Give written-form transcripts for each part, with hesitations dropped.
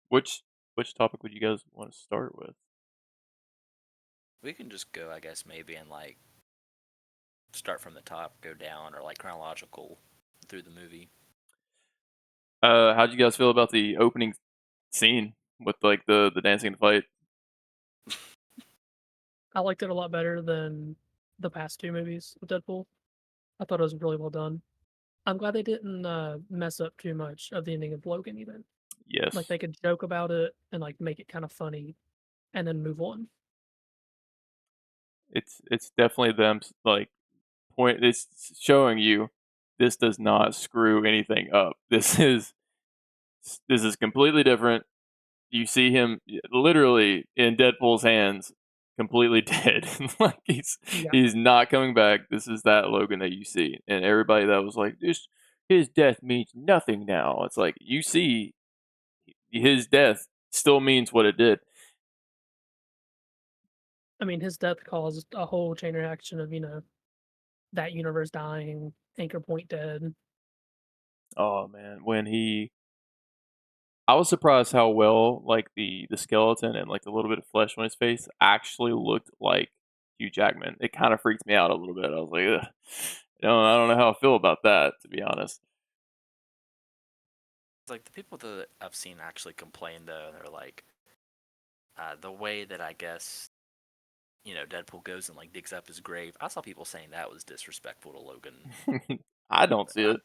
Which topic would you guys want to start with? We can just go, I guess, maybe and like start from the top, go down, or like chronological through the movie. How'd you guys feel about the opening scene with like the dancing and the fight? I liked it a lot better than the past two movies with Deadpool. I thought it was really well done. I'm glad they didn't mess up too much of the ending of Logan either. Like Yes, they could joke about it and like make it kind of funny and then move on. it's definitely them like point. It's showing you this does not screw anything up. This is completely different. You see him literally in Deadpool's hands, completely dead. Like Yeah. he's not coming back. This is that Logan that you see, and everybody that was like, "This his death means nothing now." It's like you see his death still means what it did. I mean, his death caused a whole chain reaction of, that universe dying, Anchor Point dead. Oh man, I was surprised how well like the skeleton and like the little bit of flesh on his face actually looked like Hugh Jackman. It kind of freaked me out a little bit. I was like, ugh. I don't know how I feel about that, to be honest. It's like the people that I've seen actually complain though, they're like, the way that I guess Deadpool goes and like digs up his grave. I saw people saying that was disrespectful to Logan. I don't see Uh, it.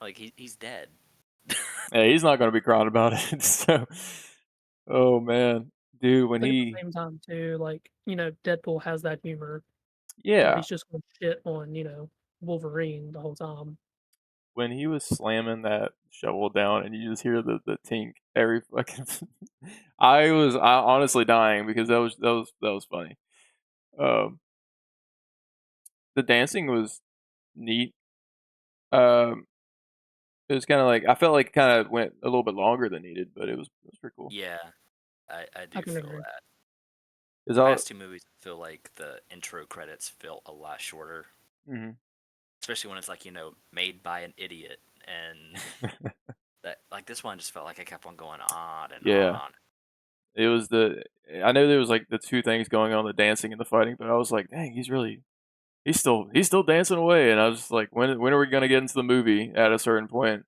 like he's dead. Yeah, he's not gonna be crying about it. So, oh man, dude, when But at the he, same time, too, like, Deadpool has that humor where yeah, he's just going to shit on, Wolverine the whole time. when he was slamming that shovel down, and you just hear the tink every fucking. I honestly dying because that was funny. Um, the dancing was neat. Um, it was kind of like I felt like it kind of went a little bit longer than needed, but it was pretty cool. Yeah, I I do can feel agree. that. Cause The I, past two movies feel like the intro credits felt a lot shorter, mhm. especially when it's like made by an idiot and that like this one just felt like I kept on going on and Yeah. on. It was the I know there was, like, the 2 things going on, the dancing and the fighting, but I was like, "Dang, he's still dancing away," and I was just like, "When are we gonna get into the movie?" At a certain point.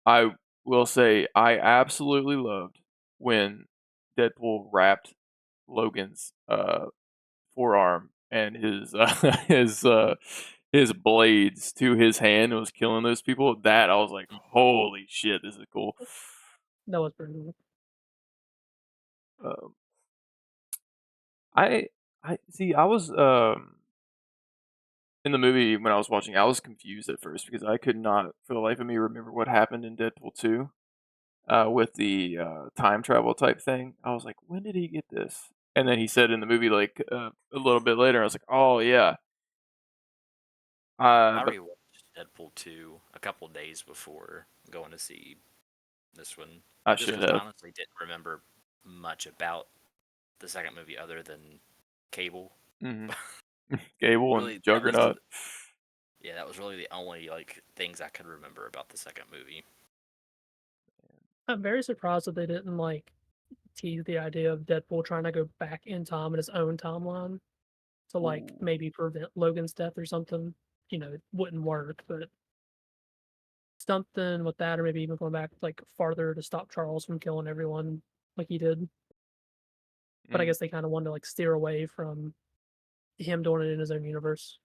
I will say I absolutely loved when Deadpool wrapped Logan's, forearm and his blades to his hand and was killing those people. That I was like, "Holy shit, this is cool." That was pretty cool. Um, I I see, I was, in the movie when I was watching, I was confused at first because I could not, for the life of me, remember what happened in Deadpool 2, with the, time travel type thing. I was like, "When did he get this?" And then he said in the movie, like, a little bit later, I was like, "Oh, yeah." I But rewatched Deadpool 2 a couple days before going to see this one, I just should because I have. honestly didn't remember much about the second movie other than Cable. Mhm. Gable and Really, that was Juggernaut. yeah, that was really the only like things I could remember about the second movie. I'm very surprised that they didn't like tease the idea of Deadpool trying to go back in time in his own timeline to like Ooh. maybe prevent Logan's death or something. It wouldn't work, but something with that, or maybe even going back like farther to stop Charles from killing everyone like he did. But I Mm. guess they kind of wanted to like steer away from him doing it in his own universe.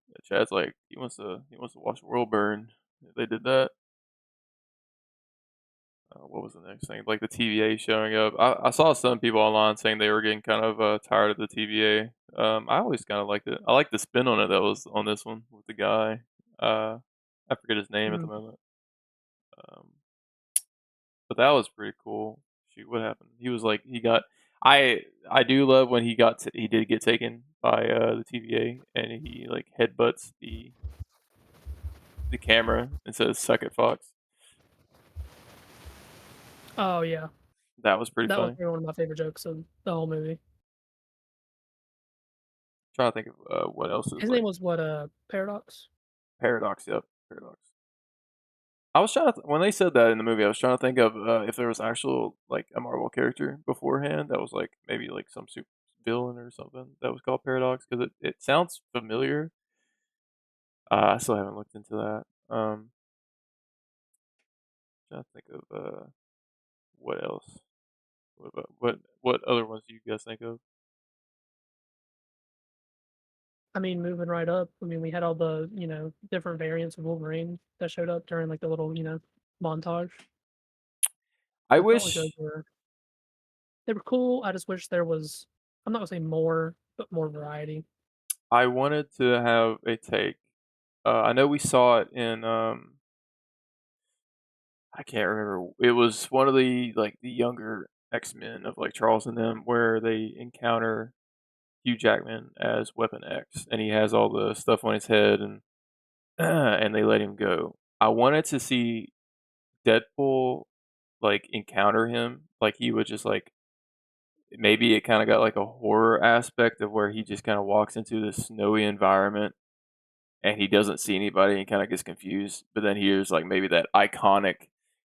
Yeah, Chad's like, he wants to watch the world burn. They did that. What was the next thing? Like the TVA showing up. I saw some people online saying they were getting kind of tired of the TVA. I always kind of liked it. I like the spin on it that was on this one with the guy. I forget his name at the Mm. moment. Um, but that was pretty cool. Shoot, what happened? He was like, he got. I do love when he did get taken by the TVA and he like headbutts the camera and says "suck it, Fox." Oh yeah, That was pretty that was funny. one of my favorite jokes of the whole movie. Trying to think of what else is His name like was what? Paradox. Paradox. Yep, Paradox. I was trying to when they said that in the movie, I was trying to think of if there was actual like a Marvel character beforehand that was like maybe like some super villain or something that was called Paradox because it sounds familiar. I still haven't looked into that. Trying to think of what else. What other ones do you guys think of? I mean, moving right up. I mean, we had all the different variants of Wolverine that showed up during like the little montage. I I felt like those wish were they were cool. I just wish there was. I'm not gonna say more, but more variety. I wanted to have a take. I know we saw it in I can't remember. It was one of the like the younger X-Men of like Charles and them where they encounter Hugh Jackman as Weapon X and he has all the stuff on his head and and they let him go. I wanted to see Deadpool like encounter him like he would just like maybe it kind of got like a horror aspect of where he just kind of walks into this snowy environment and he doesn't see anybody and kind of gets confused. But then hears like maybe that iconic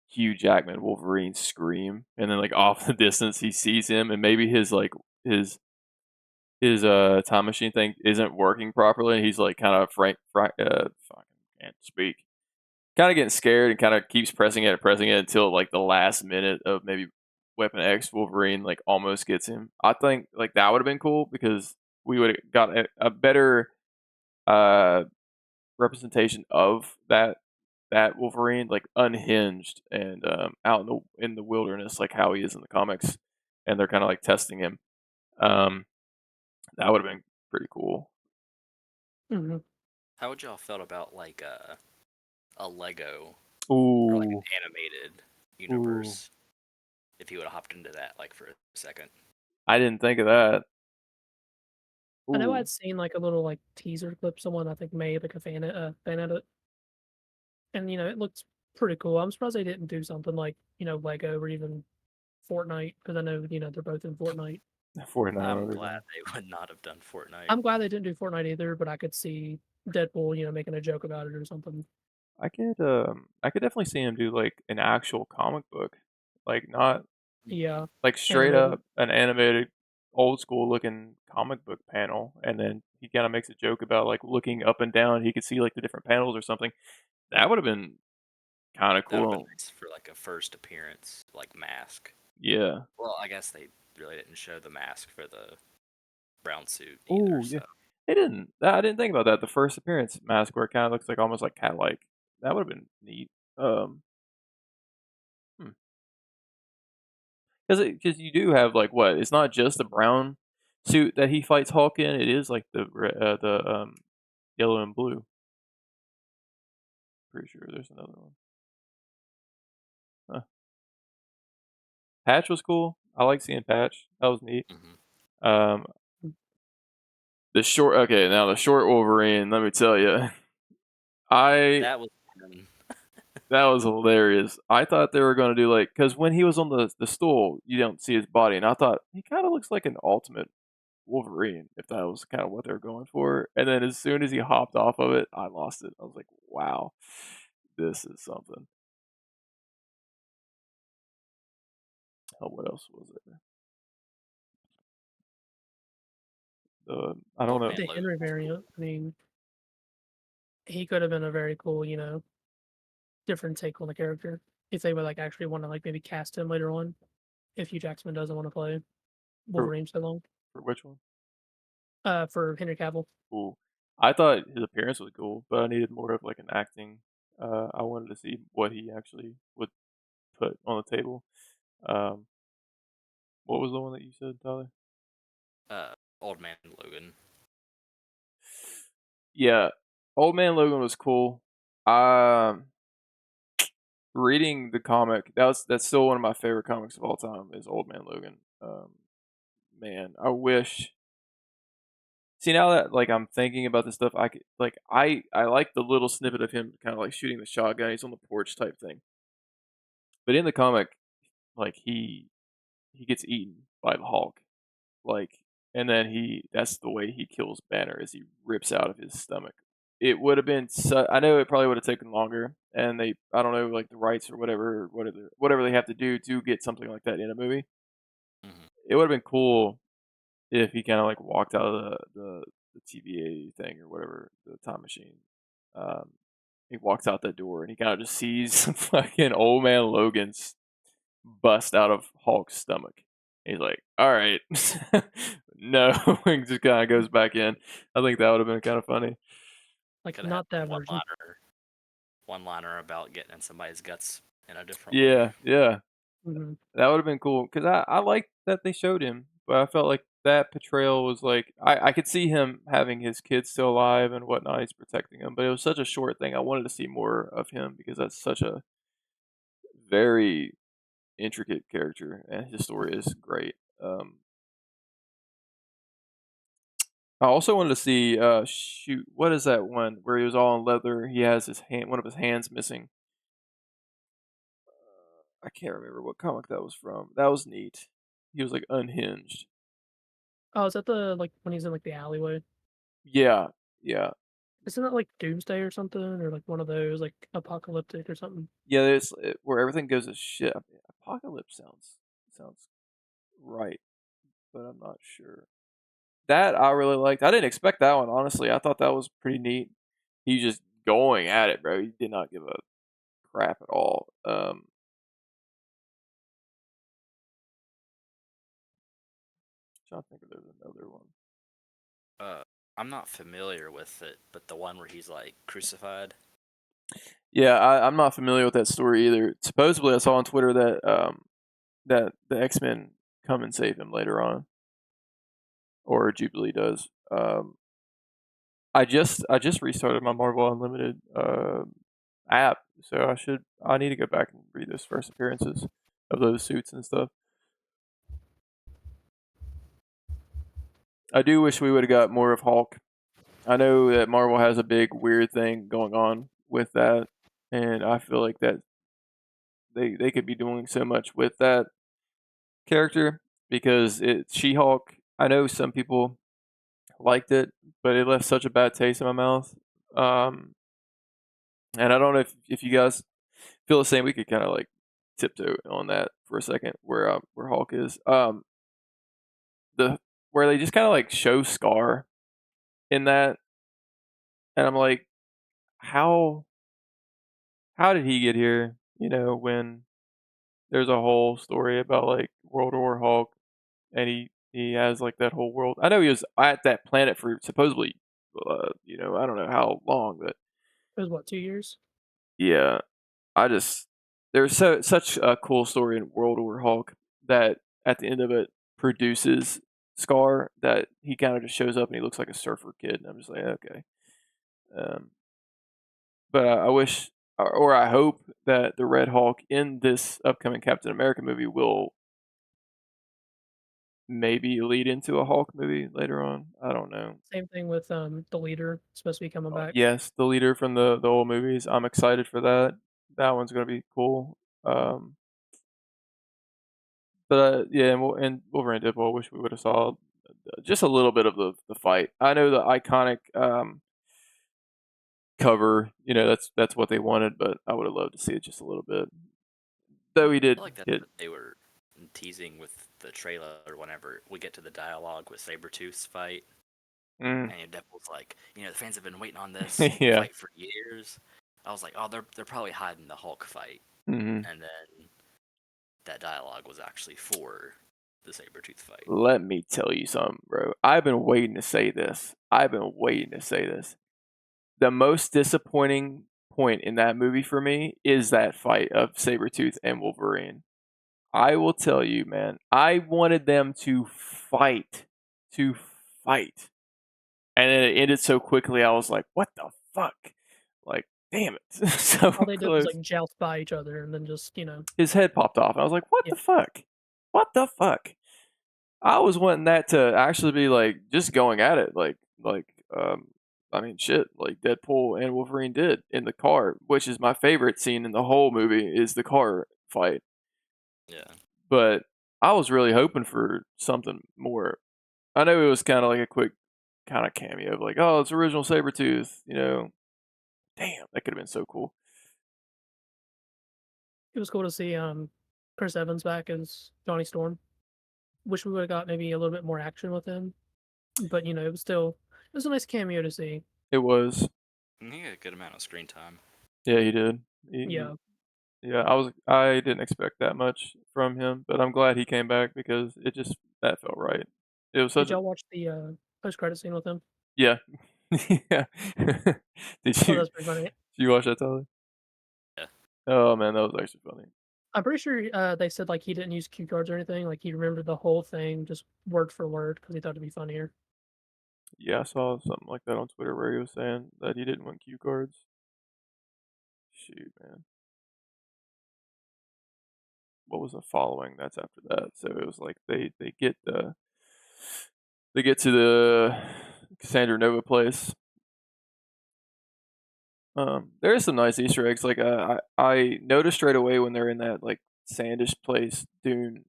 Hugh Jackman Wolverine scream, and then like off the distance he sees him, and maybe his like his time machine thing isn't working properly. And he's like kind of fucking can't speak, kind of getting scared, and kind of keeps pressing it until like the last minute of maybe Weapon X Wolverine like almost gets him. I think like that would have been cool because we would have got a better uh representation of that Wolverine, like unhinged and out in the wilderness, like how he is in the comics, and they're kind of like testing him. Um, that would have been pretty cool. Hmm. How would y'all felt about like a Lego or like Ooh, an animated ooh. universe if he would have hopped into that like for a second? I didn't think of that. I know Ooh, I'd seen like a little like teaser clip someone I think made like a fan edit, and it looked pretty cool. I'm surprised they didn't do something like Lego or even Fortnite because I know they're both in Fortnite. Fortnite I'm and glad everything. they would not have done Fortnite. I'm glad they didn't do Fortnite either, but I could see Deadpool making a joke about it or something. I could definitely see him do like an actual comic book, like not Hmm. Yeah, like straight animated. up an animated old school looking comic book panel, and then he kind of makes a joke about like looking up and down. He could see like the different panels or something. That would have been kind of That would have been cool. nice for like a first appearance, like mask. Yeah. Well, I guess they really didn't show the mask for the brown suit either, Oh, yeah. so They didn't. I didn't think about that. The first appearance mask where it kind of looks like almost like cat-like. That would have been neat. Hmm. Because you do have like what? It's not just the brown suit that he fights Hulk in. It is like the yellow and blue. Pretty sure there's another one. Huh. Patch was cool. I like seeing Patch. That was neat. hmm Um, the short. Okay, now the short Wolverine. Let me tell you, I that was fun. that was hilarious. I thought they were going to do like because when he was on the stool, you don't see his body, and I thought he kind of looks like an ultimate Wolverine if that was kind of what they were going for. And then as soon as he hopped off of it, I lost it. I was like, wow, this is something. Oh, what else was there? I don't Old know. Man The Logan Henry was cool. variant. I mean, he could have been a very cool, different take on the character if they would like actually want to like maybe cast him later on. If Hugh Jackman doesn't want to play For, Wolverine so long, for which one? for Henry Cavill. Cool. I thought his appearance was cool, but I needed more of like an acting. I wanted to see what he actually would put on the table. Um, what was the one that you said, Tyler? Uh, Old Man Logan. Yeah, Old Man Logan was cool. Um, reading the comic that's still one of my favorite comics of all time is Old Man Logan. Man, I wish. See now that like I'm thinking about this stuff, I could like I like the little snippet of him kind of like shooting the shotgun. He's on the porch type thing, but in the comic, like he gets eaten by the Hulk, like, and then that's the way he kills Banner is he rips out of his stomach. It would have been I know it probably would have taken longer, and I don't know, like the rights or whatever they have to do to get something like that in a movie. Mhm. It would have been cool if he kind of like walked out of the TVA thing or whatever, the time machine. Um, he walks out that door and he kind of just sees fucking old man Logan's bust out of Hulk's stomach. He's like, "All right, no," and just kind of goes back in. I think that would have been kind of funny. Like Could have had not that one version. liner about getting in somebody's guts in a different way. Yeah, yeah, Hmm. that would have been cool because I liked that they showed him, but I felt like that portrayal was like I could see him having his kids still alive and whatnot. He's protecting them, but it was such a short thing. I wanted to see more of him because that's such a very intricate character, and his story is great. I also wanted to see, shoot, what is that one where he was all in leather? He has one of his hands missing. I can't remember what comic that was from. That was neat. He was like unhinged. Oh, is that the like when he's in like the alleyway? Yeah, yeah, Isn't that like Doomsday or something, or like one of those like apocalyptic or something? yeah. There's where everything goes to shit. I mean, Apocalypse sounds right, but I'm not sure. That I really liked. I didn't expect that one, honestly. I thought that was pretty neat. He just going at it, bro. He did not give a crap at all. Trying to think if there's another one. Uh, I'm not familiar with it, but the one where he's like crucified. Yeah, I'm not familiar with that story either. Supposedly, I saw on Twitter that the X-Men come and save him later on, or Jubilee does. I just restarted my Marvel Unlimited app, so I need to go back and read those first appearances of those suits and stuff. I do wish we would have got more of Hulk. I know that Marvel has a big weird thing going on with that, and I feel like that they could be doing so much with that character because it's She-Hulk. I know some people liked it, but it left such a bad taste in my mouth. Um, and I don't know if you guys feel the same. We could kind of like tiptoe on that for a second, where Hulk is. The where they just kind of like show Scar in that, and I'm like, how how did he get here? You know, when there's a whole story about like World War Hulk, and he has like that whole world. I know he was at that planet for supposedly, I don't know how long, but It was what, 2 years? yeah, I just there's such a cool story in World War Hulk that at the end of it produces Scar that he kind of just shows up and he looks like a surfer kid, and I'm just like, okay. Um, but I wish, or I hope that the Red Hulk in this upcoming Captain America movie will maybe lead into a Hulk movie later on. I don't know. Same thing with the leader supposed to be coming back. Yes, the leader from the old movies. I'm excited for that. That one's gonna be cool. But yeah, and Wolverine Deadpool. I wish we would have saw just a little bit of the fight. I know the iconic cover. You know that's what they wanted, but I would have loved to see it just a little bit. Though he I did feel like that's hit. what they were teasing with the trailer whenever we get to the dialogue with Sabretooth's fight. Mm, And Deadpool's like, the fans have been waiting on this yeah. fight for years. I was like, oh, they're probably hiding the Hulk fight. Hmm. And then that dialogue was actually for the Sabretooth fight. Let me tell you something, bro. I've been waiting to say this. I've been waiting to say this. The most disappointing point in that movie for me is that fight of Sabretooth and Wolverine. I will tell you, man, I wanted them to fight. And then it ended so quickly, I was like, what the fuck? Like, damn it. So All they did was close. like joust by each other and then just His head popped off. And I was like, what yeah. the fuck? What the fuck? I was wanting that to actually be like just going at it, um, I mean, shit, like Deadpool and Wolverine did in the car, which is my favorite scene in the whole movie is the car fight. Yeah. But I was really hoping for something more. I know it was kind of like a quick kind of cameo of like, oh, it's original Sabretooth, you know. Damn, that could have been so cool. It was cool to see Chris Evans back as Johnny Storm. Wish we would have got maybe a little bit more action with him, but it was a nice cameo to see. It was. And he had a good amount of screen time. Yeah, he did. Yeah. Yeah, I didn't expect that much from him, but I'm glad he came back because that felt right. It was Did such a y'all watch the post credit scene with him? yeah. Yeah. Did Oh, you that's pretty funny. did you watch that, Tyler? Yeah. Oh man, that was actually funny. I'm pretty sure they said like he didn't use cue cards or anything. Like he remembered the whole thing just word for word because he thought it'd be funnier. Yeah, I saw something like that on Twitter where he was saying that he didn't want cue cards. Shoot, man. What was the following? That's after that. So it was like they get to the Cassandra Nova place. There is some nice Easter eggs. Like I noticed straight away when they're in that like sandish place, dune,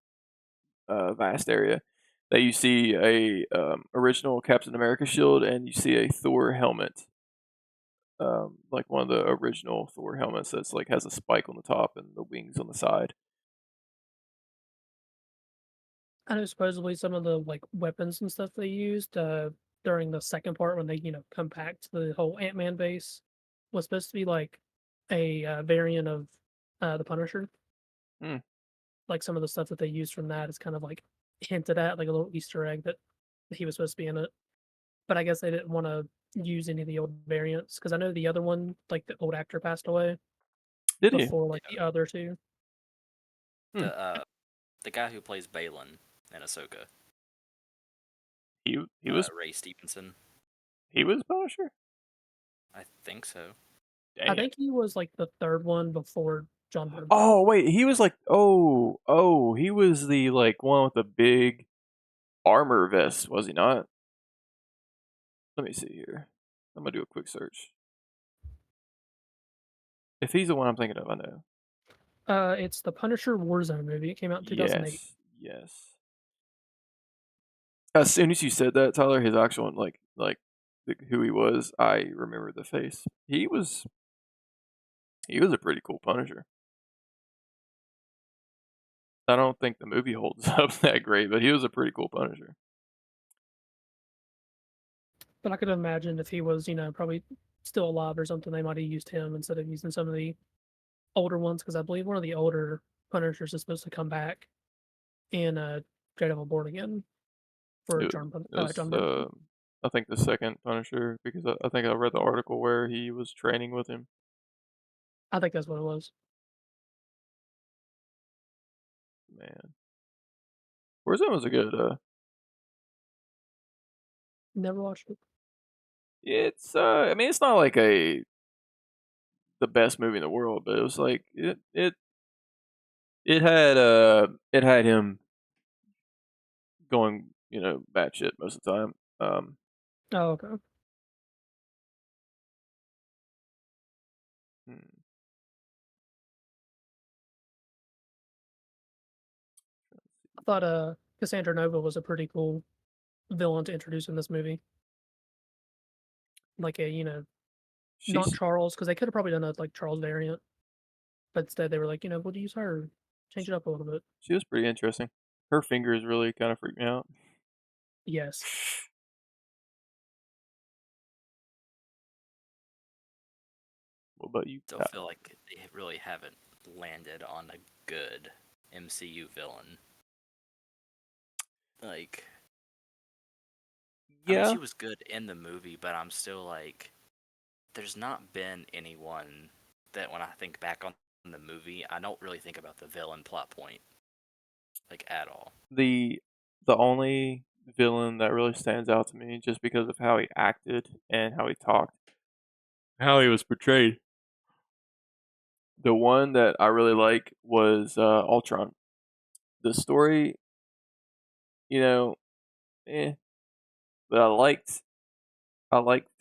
vast area, that you see a original Captain America shield and you see a Thor helmet. Like one of the original Thor helmets that's like has a spike on the top and the wings on the side. I know supposedly some of the like weapons and stuff they used during the second part when they come back to the whole Ant-Man base was supposed to be like a variant of the Punisher. Hmm. Like some of the stuff that they used from that is kind of like hinted at, like a little Easter egg that he was supposed to be in it. But I guess they didn't want to use any of the old variants because I know the other one, like the old actor, passed away Did he? before like the other two. Hmm. The guy who plays Balin in Ahsoka, He was Ray Stevenson. he was Punisher. I think so. I Dang. think he was like the third one before John Bernthal. Oh wait, he was like he was the like one with the big armor vest, was he not? Let me see here. I'm gonna do a quick search. If he's the one I'm thinking of, I know. It's the Punisher Warzone movie. It came out in 2008. Yes. As soon as you said that, Tyler, his actual who he was, I remember the face. He was a pretty cool Punisher. I don't think the movie holds up that great, but he was a pretty cool Punisher. But I could imagine if he was, probably still alive or something, they might have used him instead of using some of the older ones because I believe one of the older Punishers is supposed to come back in Daredevil Born Again for It was, John Bernthal. I think the second Punisher because I think I read the article where he was training with him. I think that's what it was. Man, Warzone was a good. Never watched it. It's I mean, it's not like the best movie in the world, but it was like it had him going, batshit most of the time. Oh, okay. Hmm. I thought Cassandra Nova was a pretty cool villain to introduce in this movie. Like a, not She's Charles, because they could have probably done a like Charles variant, but instead they were like, we'll use her, change it up a little bit. she was pretty interesting. Her fingers really kind of freaked me out. Yes. What about you? Still feel like they really haven't landed on a good MCU villain. Like, I mean, Yeah, she was good in the movie, but I'm still like, there's not been anyone that when I think back on the movie, I don't really think about the villain plot point, like at all. the only villain that really stands out to me just because of how he acted and how he talked, how he was portrayed. The one that I really like was Ultron. The story, you know, eh, but I liked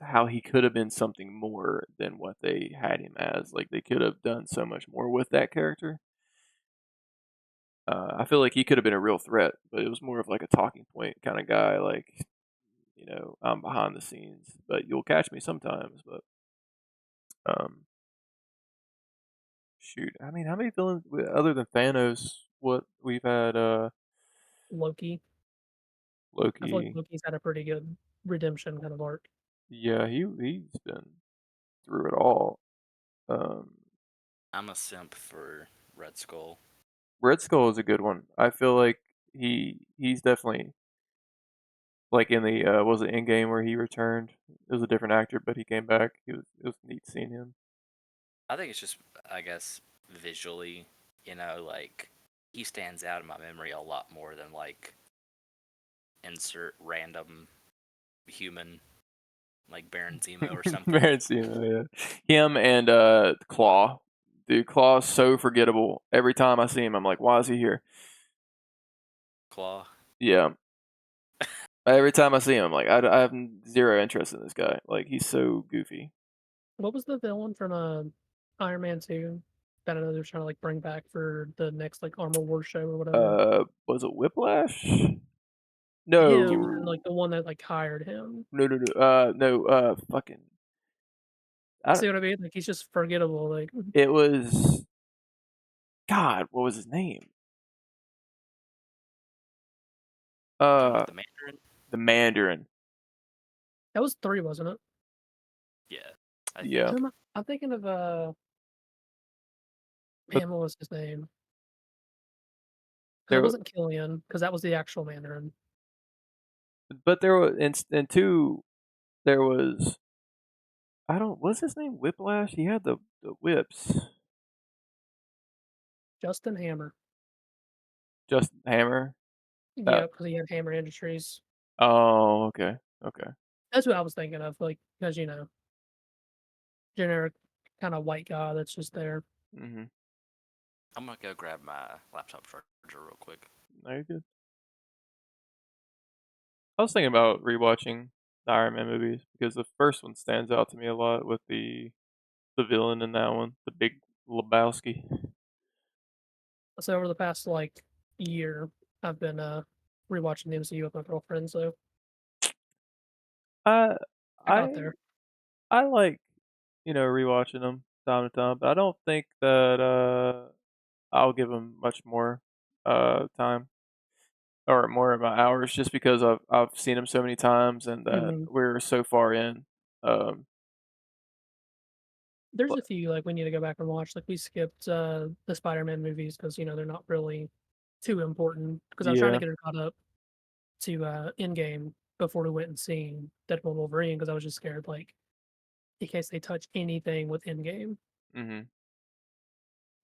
how he could have been something more than what they had him as. Like they could have done so much more with that character. I feel like he could have been a real threat, but it was more of like a talking point kind of guy. Like, I'm behind the scenes, but you'll catch me sometimes. But um, shoot. I mean, how many villains other than Thanos? What we've had? Loki. I feel like Loki. Loki's had a pretty good redemption kind of arc. Yeah, he's been through it all. Um, I'm a simp for Red Skull. Red Skull is a good one. I feel like he's definitely like in the was it Endgame where he returned? It was a different actor, but he came back. It was neat seeing him. I think it's just, I guess, visually, like he stands out in my memory a lot more than like insert random human like Baron Zemo or something. Baron Zemo, yeah. Him and Claw. Dude, Claw's so forgettable. Every time I see him, I'm like, why is he here? Claw. Yeah. Every time I see him, I'm like, I have zero interest in this guy. Like, he's so goofy. What was the villain from Iron Man 2 that I know they're trying to like bring back for the next like Armor Wars show or whatever? Was it Whiplash? Him and No. like the one that like hired him. No, fucking. I See don't, what I mean? Like he's just forgettable. Like it was. God, what was his name? You talking Uh, about the Mandarin? the Mandarin. that was 3, wasn't it? Yeah, I think. Yeah. I'm thinking of But man, what was his name? Because it there, wasn't Killian, because that was the actual Mandarin. but there was in two. There was. I don't. What's his name? Whiplash. He had the whips. Justin Hammer. Just Hammer. Yeah, That. because he had Hammer Industries. Oh, okay. Okay. That's what I was thinking of. Like because generic kind of white guy that's just there. Mhm. I'm gonna go grab my laptop charger real quick. No, you're good. I was thinking about rewatching the Iron Man movies because the first one stands out to me a lot with the villain in that one, the Big Lebowski. So over the past like year, I've been rewatching the MCU with my girlfriend. So I I got I there. I like rewatching them time to time, but I don't think that I'll give them much more time or more of my hours just because I've seen them so many times and that hmm we're so far in. Um, There's but a few like we need to go back and watch. Like we skipped the Spider-Man movies because they're not really too important. Because I was trying to yeah, get her caught up to Endgame before we went and seen Deadpool and Wolverine because I was just scared like in case they touch anything with Endgame. mhm,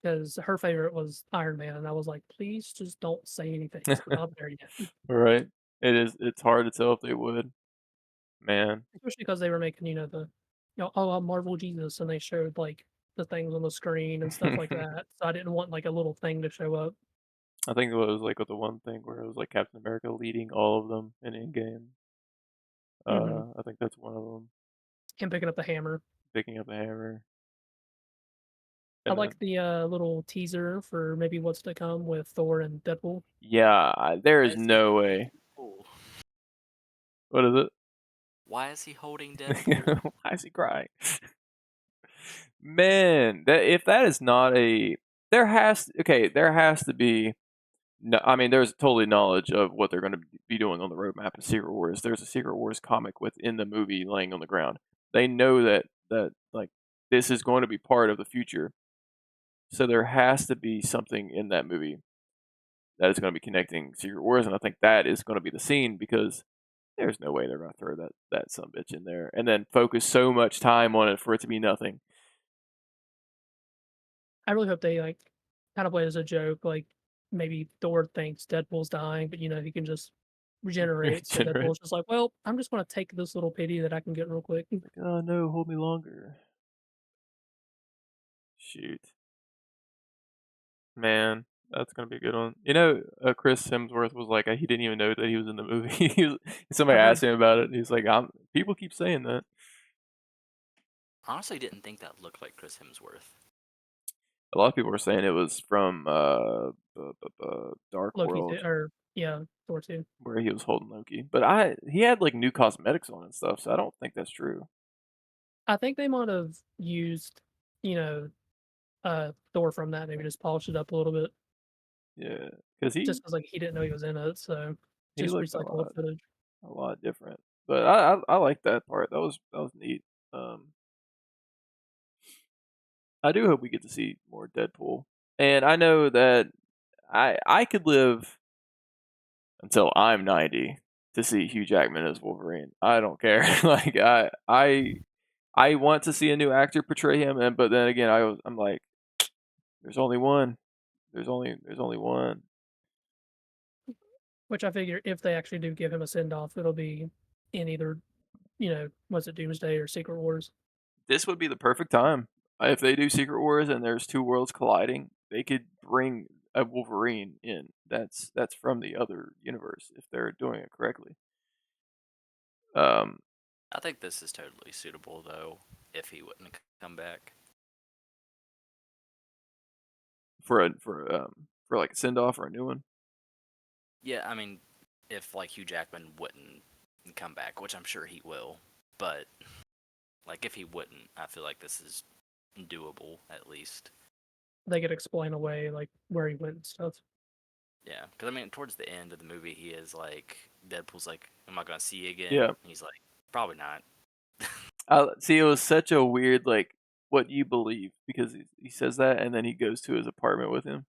Because her favorite was Iron Man, and I was like, please just don't say anything because we're not there yet. right. It's hard to tell if they would, man. Especially because they were making, oh, I'm Marvel Jesus, and they showed like the things on the screen and stuff like that. So I didn't want like a little thing to show up. I think it was like with the one thing where it was like Captain America leading all of them in Endgame. hmm I think that's one of them Him picking up the hammer. picking up a hammer, I and then like the little teaser for maybe what's to come with Thor and Deadpool. yeah, there Why is is he no holding way. Deadpool? What is Why is he holding it? Deadpool? Why is he crying? Man, that if that is not a there has to be no, I mean there's totally knowledge of what they're going to be doing on the roadmap in Secret Wars. There's a Secret Wars comic within the movie laying on the ground. They know that like this is going to be part of the future. So there has to be something in that movie that is going to be connecting Secret Wars, and I think that is going to be the scene because there's no way they're going to throw that some bitch in there and then focus so much time on it for it to be nothing. I really hope they like kind of play it as a joke, like maybe Thor thinks Deadpool's dying, but he can just regenerate. So Generate. Deadpool's just like, well, I'm just gonna take this little pity that I can get real quick. Like, oh no, hold me longer. Shoot, man, that's gonna be a good one. Chris Hemsworth was like, he didn't even know that he was in the movie. Somebody I've heard asked him about it, and he's like, people keep saying that. Honestly, didn't think that looked like Chris Hemsworth. A lot of people were saying it was from Dark Loki too, World, or yeah, Thor too. where he was holding Loki. But he had like new cosmetics on and stuff, so I don't think that's true. I think they might have used, you know, Thor from that, maybe just polish it up a little bit, Yeah, because just because like he didn't know he was in it, so he just looked recycle old footage. a lot different. But I like that part. That was neat. I do hope we get to see more Deadpool. And I know that I could live until I'm 90 to see Hugh Jackman as Wolverine. I don't care. Like I want to see a new actor portray him, and but then again I'm like, there's only one. There's only one. Which I figure if they actually do give him a send off, it'll be in either, was it Doomsday or Secret Wars? This would be the perfect time. If they do Secret Wars and there's two worlds colliding, they could bring a Wolverine in. That's from the other universe if they're doing it correctly. Um, I think this is totally suitable though. If he wouldn't come back, for like a send off or a new one. yeah, I mean, if like Hugh Jackman wouldn't come back, which I'm sure he will, but like if he wouldn't, I feel like this is doable at least. They could explain away like where he went and stuff. Yeah, because I mean, towards the end of the movie, he is like Deadpool's like, "Am I gonna see you again?" Yeah. And he's like, "Probably not." See, it was such a weird like what you believe because he says that and then he goes to his apartment with him.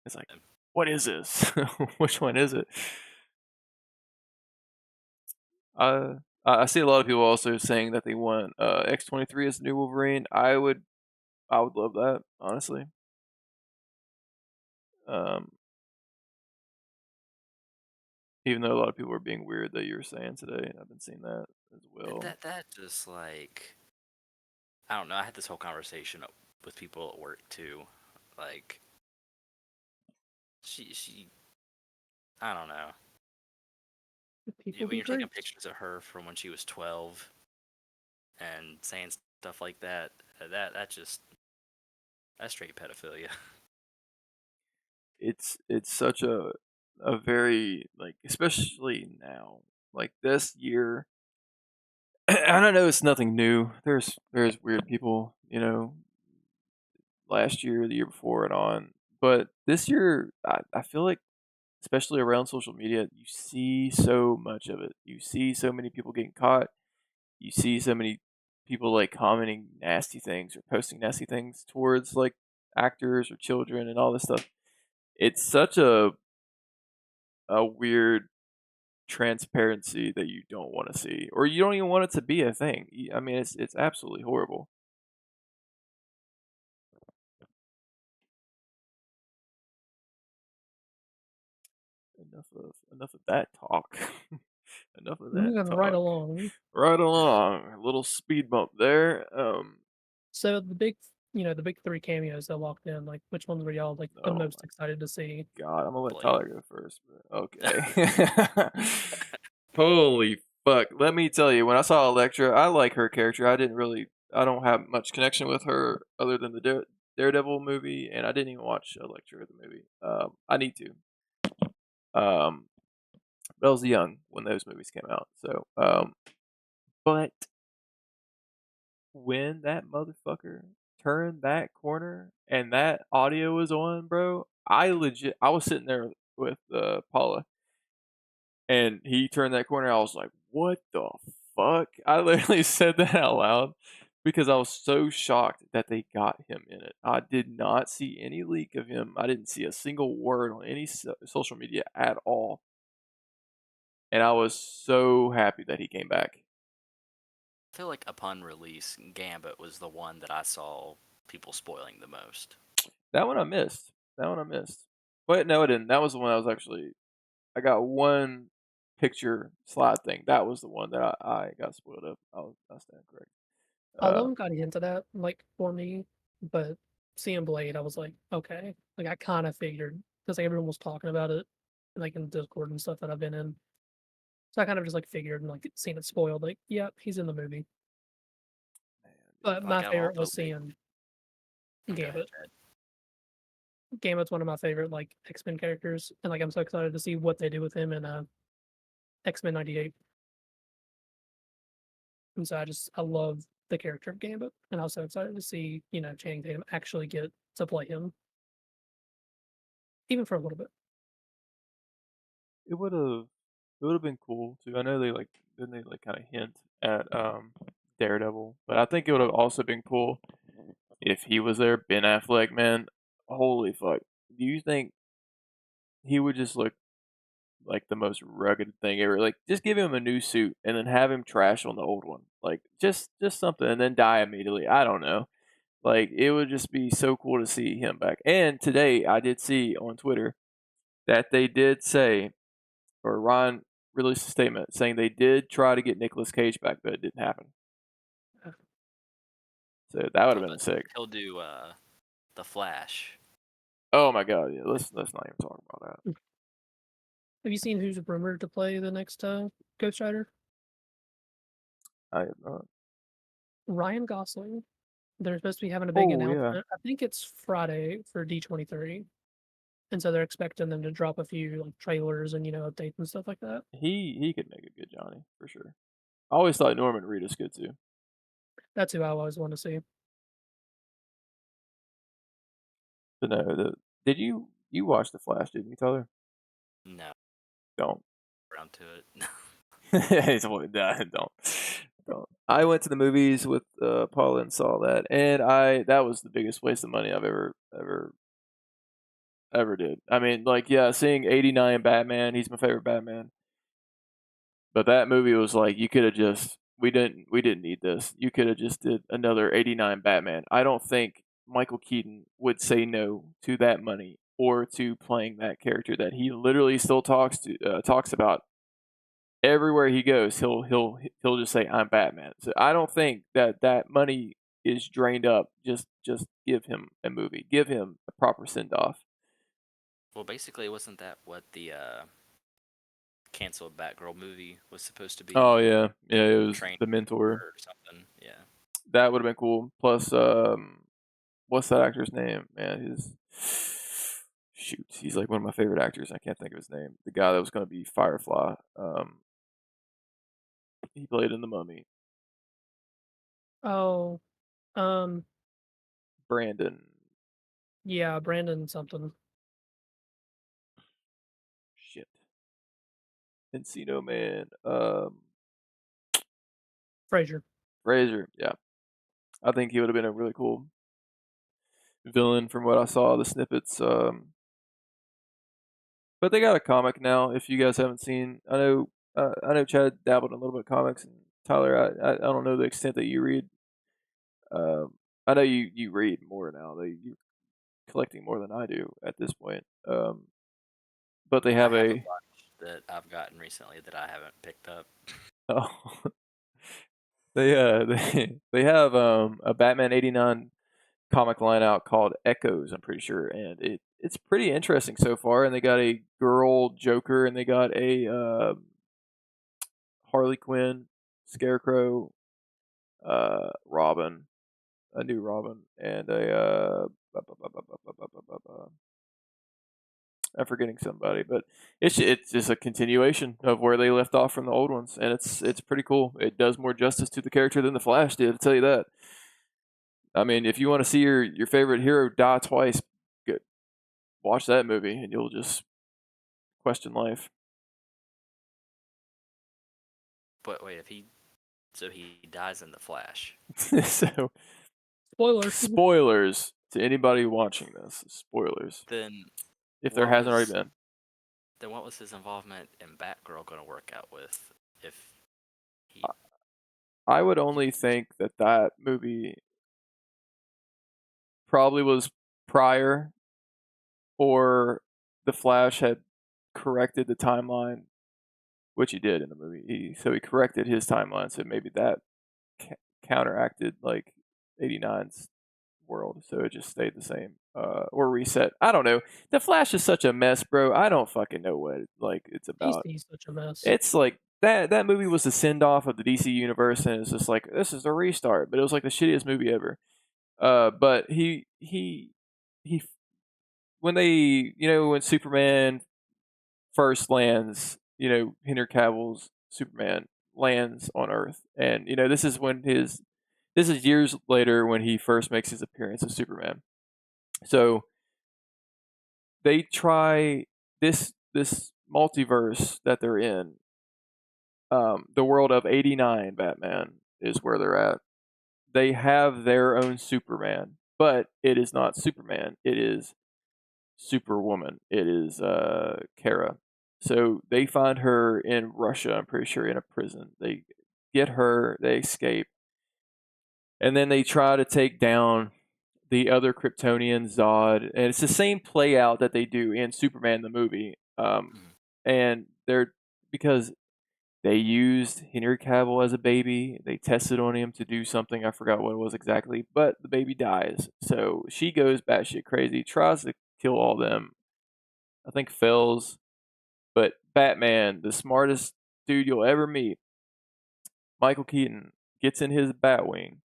It's like, what is this? Which one is it? I see a lot of people also saying that they want X-23 as the new Wolverine. I would love that, honestly. Um, even though a lot of people are being weird that you were saying today, I've been seeing that as well. That just like, I don't know. I had this whole conversation with people at work too. Like, she, I don't know. People When be you're taking freaks. pictures of her from when she was 12 and saying stuff like that, that's straight pedophilia. It's such a very like especially now like this year. I don't know. It's nothing new. There's weird people, last year, the year before, and on. But this year, I feel like, especially around social media, you see so much of it. You see so many people getting caught. You see so many people like commenting nasty things or posting nasty things towards like actors or children and all this stuff. It's such a weird transparency that you don't want to see, or you don't even want it to be a thing. I mean, it's absolutely horrible. Enough of that talk. Enough of that Moving right talk. along. Right along. A little speed bump there. So the big three cameos that walked in, like which ones were y'all like the Oh most my excited to see? god, I'm gonna let Blade. Tyler go first. But okay. Holy fuck! Let me tell you, when I saw Elektra, I like her character. I don't have much connection with her other than the Daredevil movie, and I didn't even watch Elektra the movie. I need to. But I was young when those movies came out, so but when that motherfucker turned that corner and that audio was on, bro, I was sitting there with Paula, and he turned that corner. I was like, "What the fuck?" I literally said that out loud because I was so shocked that they got him in it. I did not see any leak of him. I didn't see a single word on any social media at all, and I was so happy that he came back. I feel like upon release, Gambit was the one that I saw people spoiling the most. That one I missed. That one I missed. But no, I didn't. That was the one I was actually. I got one picture slide thing. That was the one that I got spoiled of. I stand correct. All of them got hinted at, like for me, but seeing Blade, I was like, okay, like I kind of figured because like everyone was talking about it, like in Discord and stuff that I've been in. So I kind of just like figured and like seeing it spoiled, like, yeah, he's in the movie. But my Like, I'm favorite also was seeing Go ahead, Gambit. Chad. Gambit's one of my favorite like X-Men characters, and like I'm so excited to see what they do with him in X-Men '98. And so I love the character of Gambit, and I was so excited to see Channing Tatum actually get to play him, even for a little bit. It would have been cool too. I know didn't they like kind of hint at Daredevil, but I think it would have also been cool if he was there. Ben Affleck, man, holy fuck! Do you think he would just look like the most rugged thing ever? Like, just give him a new suit and then have him trash on the old one. Like, just something, and then die immediately. I don't know. Like, it would just be so cool to see him back. And today, I did see on Twitter that they did say, or Ryan released a statement saying they did try to get Nicolas Cage back, but it didn't happen. So that would have been sick. He'll do the Flash. Oh my god, yeah. Let's not even talk about that. Have you seen who's rumored to play the next Ghost Rider? I have not. Ryan Gosling. They're supposed to be having a big Oh, announcement. yeah. I think it's Friday for D23, and so they're expecting them to drop a few like trailers and updates and stuff like that. He could make a good Johnny for sure. I always thought Norman Reedus could too. That's who I always want to see. But no, did you watch The Flash? Didn't you, Tyler? No, Don't. around to it. Don't. I went to the movies with Paula and saw that, and that was the biggest waste of money I've ever did. I mean, like, yeah, seeing '89 Batman, he's my favorite Batman. But that movie was like, you could have just we didn't need this. You could have just did another '89 Batman. I don't think Michael Keaton would say no to that money or to playing that character that he literally still talks about everywhere he goes. He'll just say, "I'm Batman." So I don't think that money is drained up. Just give him a movie. Give him a proper send off. Well, basically, wasn't that what the canceled Batgirl movie was supposed to be? Oh yeah, it was Train the mentor. or something. Yeah. That would have been cool. Plus, what's that actor's name? Man, he's like one of my favorite actors. I can't think of his name. The guy that was going to be Firefly. He played in The Mummy. Oh, Brandon. yeah, Brandon something. Shit. Encino Man. Fraser. Fraser. Yeah, I think he would have been a really cool villain from what I saw the snippets. But they got a comic now. If you guys haven't seen, I know Chad dabbled in a little bit of comics, and Tyler, I don't know the extent that you read. I know you read more now. You're collecting more than I do at this point. But they have I have a a bunch that I've gotten recently that I haven't picked up. oh, they have a Batman '89 comic line out called Echoes. I'm pretty sure, and it's pretty interesting so far. And they got a girl Joker, and they got a Harley Quinn, Scarecrow, Robin, a new Robin, and I'm forgetting somebody, but it's just a continuation of where they left off from the old ones, and it's pretty cool. It does more justice to the character than the Flash did. I'll tell you that. I mean, if you want to see your favorite hero die twice, good. Watch that movie, and you'll just question life. But wait, so he dies in the Flash. So, Spoilers. spoilers to anybody watching this. Spoilers. Then If there what hasn't already was- been. Then what was his involvement in Batgirl going to work out with if he? I would only think that movie probably was prior, or the Flash had corrected the timeline, which he did in the movie. So he corrected his timeline, so maybe that counteracted like '89's world, so it just stayed the same, or reset. I don't know. The Flash is such a mess, bro. I don't fucking know what it's about. DC's such a mess. It's like that movie was the send off of the DC universe, and it's just like this is the restart. But it was like the shittiest movie ever. But he when when Superman first lands, Henry Cavill's Superman lands on Earth, and this is when his this is years later when he first makes his appearance as Superman. So they try this multiverse that they're in. The world of '89 Batman is where they're at. They have their own Superman, but it is not Superman. It is Superwoman. It is Kara. So they find her in Russia, I'm pretty sure, in a prison. They get her, they escape, and then they try to take down the other Kryptonian Zod, and it's the same play out that they do in Superman the movie. And they're because they used Henry Cavill as a baby. They tested on him to do something. I forgot what it was exactly, but the baby dies. So she goes batshit crazy, tries to kill all them. I think fails, but Batman, the smartest dude you'll ever meet, Michael Keaton, gets in his Batwing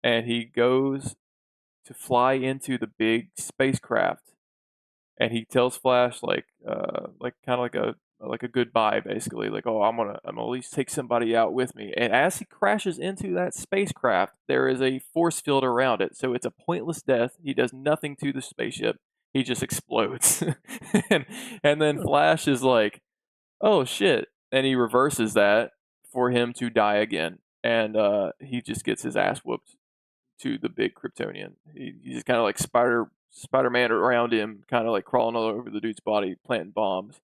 and he goes to fly into the big spacecraft, and he tells Flash like kind of like a goodbye, basically, like, oh, I'm gonna at least take somebody out with me. And as he crashes into that spacecraft, there is a force field around it, so it's a pointless death. He does nothing to the spaceship. He just explodes. and, and then Flash is like, oh shit, and he reverses that for him to die again, and he just gets his ass whooped to the big Kryptonian. He's just kind of like Spider-Man around him, kind of like crawling all over the dude's body, planting bombs,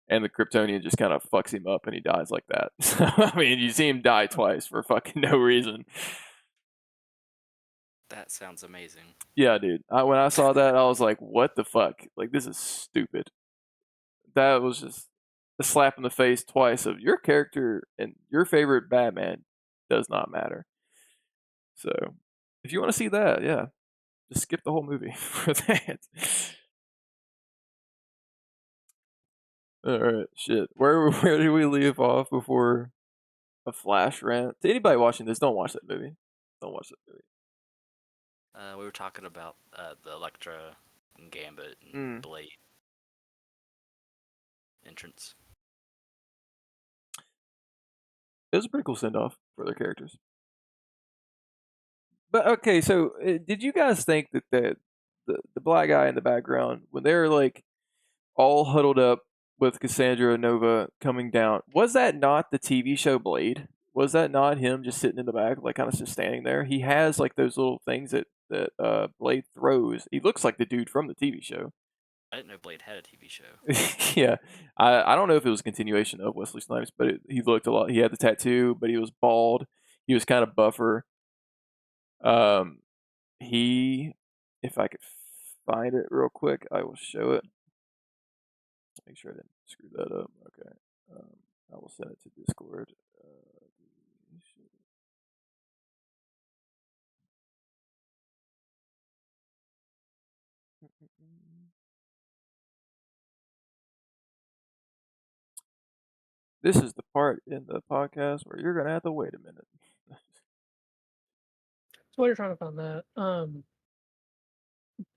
and the Kryptonian just kind of fucks him up, and he dies like that. So, I mean, you see him die twice for fucking no reason. That sounds amazing. Yeah, dude. When I saw that, I was like, what the fuck? Like, this is stupid. That was just a slap in the face twice of your character and your favorite Batman does not matter. So, if you want to see that, yeah, just skip the whole movie for that. All right, shit. Where did we leave off before a Flash rant? To anybody watching this, don't watch that movie. Don't watch that movie. We were talking about the Elektra and Gambit and Blade entrance. It was a pretty cool send off for their characters. But okay, so did you guys think that the black guy in the background, when they're like all huddled up with Cassandra Nova coming down, was that not the TV show Blade? Was that not him just sitting in the back, like kind of just standing there? He has like those little things that Blade throws. He looks like the dude from the TV show. I didn't know Blade had a TV show. Yeah, I don't know if it was a continuation of Wesley Snipes, but he looked a lot. He had the tattoo, but he was bald. He was kind of buffer. He, if I could find it real quick, I will show it. Make sure I didn't screw that up. Okay. I will send it to Discord. This is the part in the podcast where you're gonna have to wait a minute. So while you're trying to find that,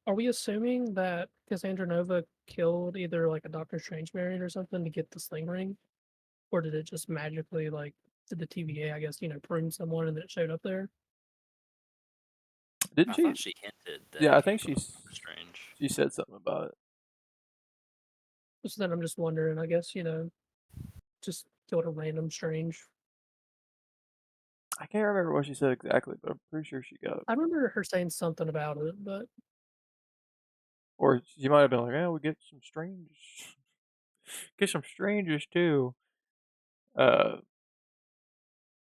are we assuming that Cassandra Nova killed either like a Doctor Strange variant or something to get the sling ring? Or did it just magically, like, did the TVA, I guess, prune someone and then it showed up there? Didn't I she? thought she hinted that Yeah, I it think came from Doctor Strange. she said something about it. So then I'm just wondering, I guess, just killed a random Strange. I can't remember what she said exactly, but I'm pretty sure she got it. I remember her saying something about it, but Or she might have been like, "Yeah, we get some strangers too."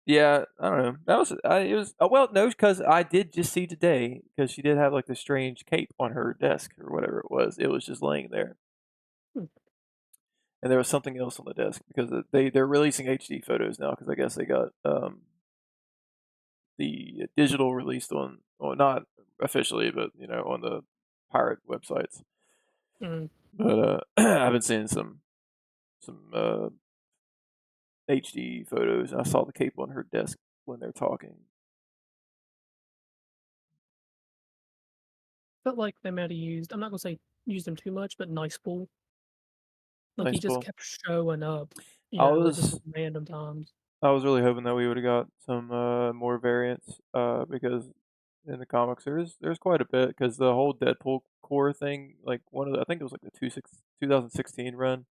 Yeah, I don't know. That was it was well, no, because I did just see today because she did have like the strange cape on her desk or whatever it was. It was just laying there, Hmm. and there was something else on the desk because they're releasing HD photos now because I guess they got the digital released on, well, not officially, but on the pirate websites. But I've been seeing some HD photos. And I saw the cape on her desk when they're talking. felt like they might have used, I'm not gonna say used him too much, but nice pool. Like he Nice just pull. kept showing up, I just was random times. I was really hoping that we would have got some more variants because in the comics there's quite a bit because the whole Deadpool core thing, like one of the, I think it was like the 2016 run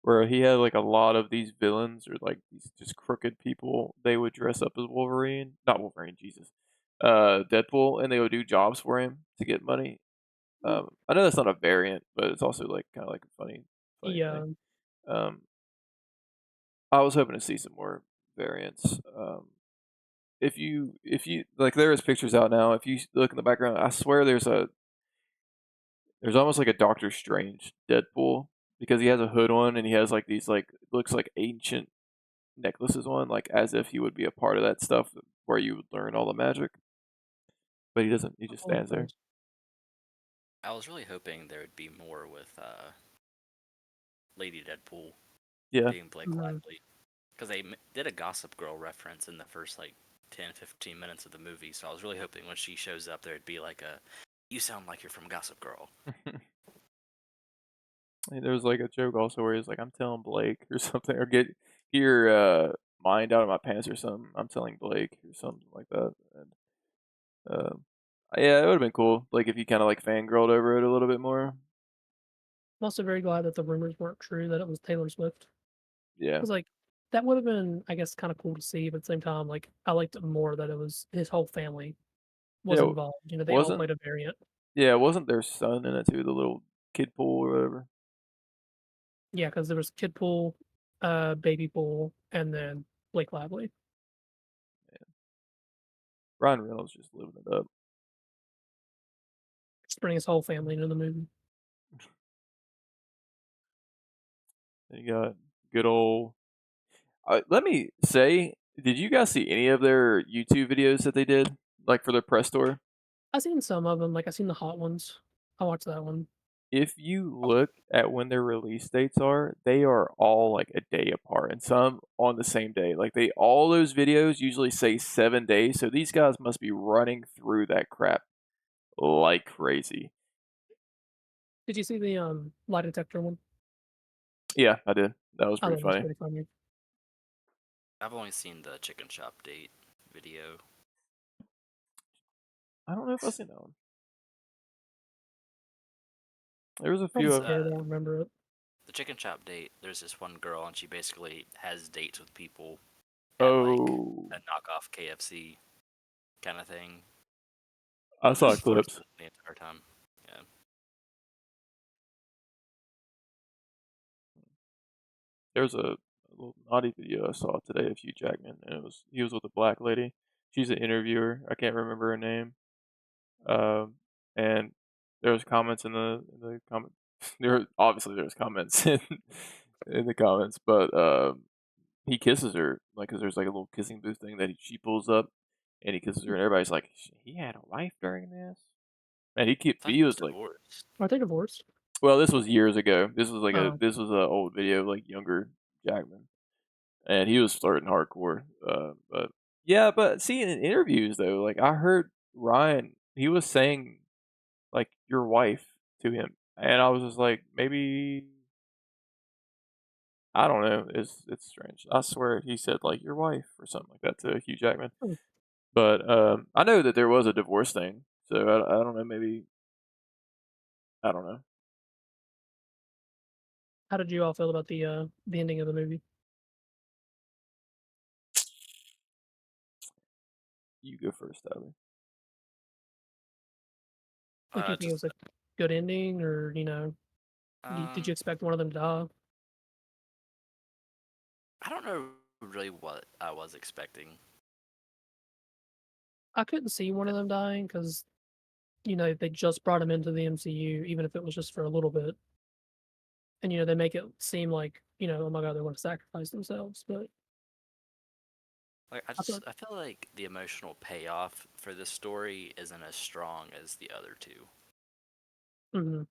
where he had like a lot of these villains or like these just crooked people. They would dress up as Wolverine, not Wolverine, Jesus, Deadpool, and they would do jobs for him to get money. I know that's not a variant, but it's also like kind of like a funny thing. Yeah, Um, I was hoping to see some more variants. If you like, there is pictures out now. If you look in the background, I swear there's almost like a Doctor Strange Deadpool because he has a hood on and he has like these like looks like ancient necklaces on, like as if he would be a part of that stuff where you would learn all the magic. But he doesn't. He just all of stands there. those. I was really hoping there would be more with Lady Deadpool Yeah, being Blake Mhm. Lively, because they did a Gossip Girl reference in the first like 10, 15 minutes of the movie. So I was really hoping when she shows up, there'd be like a, "You sound like you're from Gossip Girl." and there was like a joke also where he's like, "I'm telling Blake" or something, or get your mind out of my pants or something. I'm telling Blake or something like that. And um, yeah, it would have been cool, like if you kind of like fangirled over it a little bit more. I'm also very glad that the rumors weren't true that it was Taylor Swift. Yeah, Because like that would have been, I guess, kind of cool to see, but at the same time, like I liked it more that it was his whole family was yeah, involved. You know, they all wasn't played a variant. yeah, wasn't their son in it too, the little kid pool or whatever? Yeah, because there was Kid Pool, Baby Pool, and then Blake Lively. Ryan Reynolds just living it up. Just bringing his whole family into the movie. And you got good old. Let me say, did you guys see any of their YouTube videos that they did, like for their press tour? I've seen some of them, like I've seen the hot ones. I watched that one. If you look at when their release dates are, they are all like a day apart, and some on the same day. Like they all those videos usually say 7 days, so these guys must be running through that crap like crazy. Did you see the lie detector one? Yeah, I did. That was I pretty thought it was funny. pretty funny. I've only seen the chicken shop date video. I don't know if I've seen that one. There was a few Probably It's of. scared. I don't remember it. the chicken shop date. There's this one girl, and she basically has dates with people at like Oh, a knockoff KFC kind of thing, I and saw just flirts clips. with them the entire time. Yeah. There was a little naughty video I saw today of Hugh Jackman, and he was with a black lady. She's an interviewer. I can't remember her name. And there was comments in the comment. There was comments in the comments, but he kisses her like because there's like a little kissing booth thing that she pulls up, and he kisses her, and everybody's like, he had a wife during this, and I thought he he was was like, divorced. Are they divorced? well, this was years ago. Oh, This was a old video of like younger Jackman, and he was flirting hardcore. But yeah, but see in interviews though, like I heard Ryan, he was saying like your wife to him, and I was just like, maybe I don't know. It's strange. I swear he said like your wife or something like that to Hugh Jackman. hmm. But I know that there was a divorce thing, so I don't know. Maybe I don't know. How did you all feel about the ending of the movie? You go first, Tyler. Like, you think it Just was a good ending, or did you um, expect one of them to die? I don't know really what I was expecting. I couldn't see one of them dying because they just brought him into the MCU, even if it was just for a little bit, and they make it seem like oh my god, they're going to sacrifice themselves, but Like I thought, I feel like the emotional payoff for this story isn't as strong as the other two. mhm.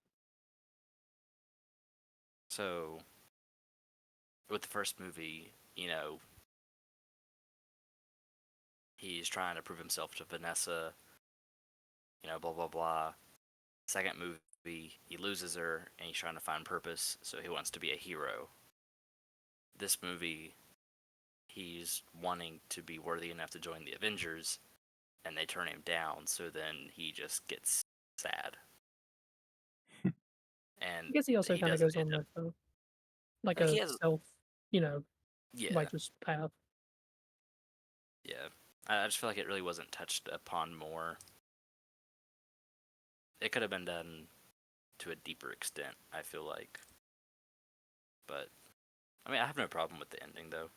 So with the first movie, he's trying to prove himself to Vanessa, blah blah blah. Second movie, he loses her and he's trying to find purpose, so he wants to be a hero. This movie, he's wanting to be worthy enough to join the Avengers, and they turn him down. So then he just gets sad, and I guess he also he kind of doesn't goes on end up. like Like he a has, self, you know, yeah, righteous path. yeah. I just feel like it really wasn't touched upon more. It could have been done to a deeper extent, I feel like. But I mean, I have no problem with the ending though.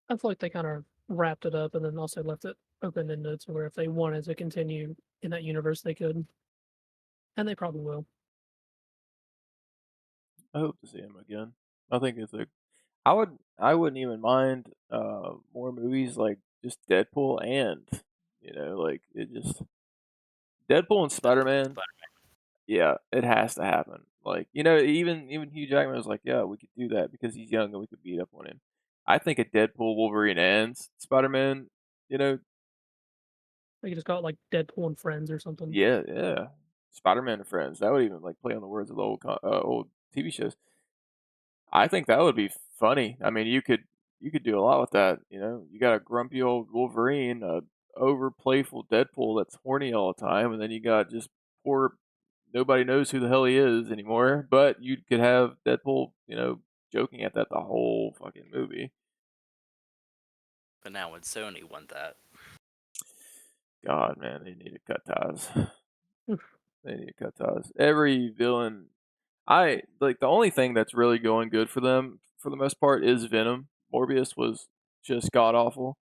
I feel like they kind of wrapped it up and then also left it open ended to where if they wanted to continue in that universe, they could, and they probably will. I hope to see him again. I think it's a. I wouldn't even mind more movies like just Deadpool and like it just Deadpool and Spider Deadpool and Man. Spider-Man. Yeah, it has to happen. Like even Hugh Jackman was like, yeah, we could do that because he's young and we could beat up on him. I think a Deadpool, Wolverine, and Spider Man. You know, They could just call it like Deadpool and Friends or something. yeah, Spider Man and Friends. That would even like play on the words of the old TV shows. I think that would be funny. I mean, you could do a lot with that. You got a grumpy old Wolverine, a over playful Deadpool that's horny all the time, and then you got just poor nobody knows who the hell he is anymore. But you could have Deadpool, joking at that the whole fucking movie. But now would Sony want that? God, man, they need to cut ties. They need to cut ties. Every villain, I like the only thing that's really going good for them for the most part is Venom. Morbius was just god awful.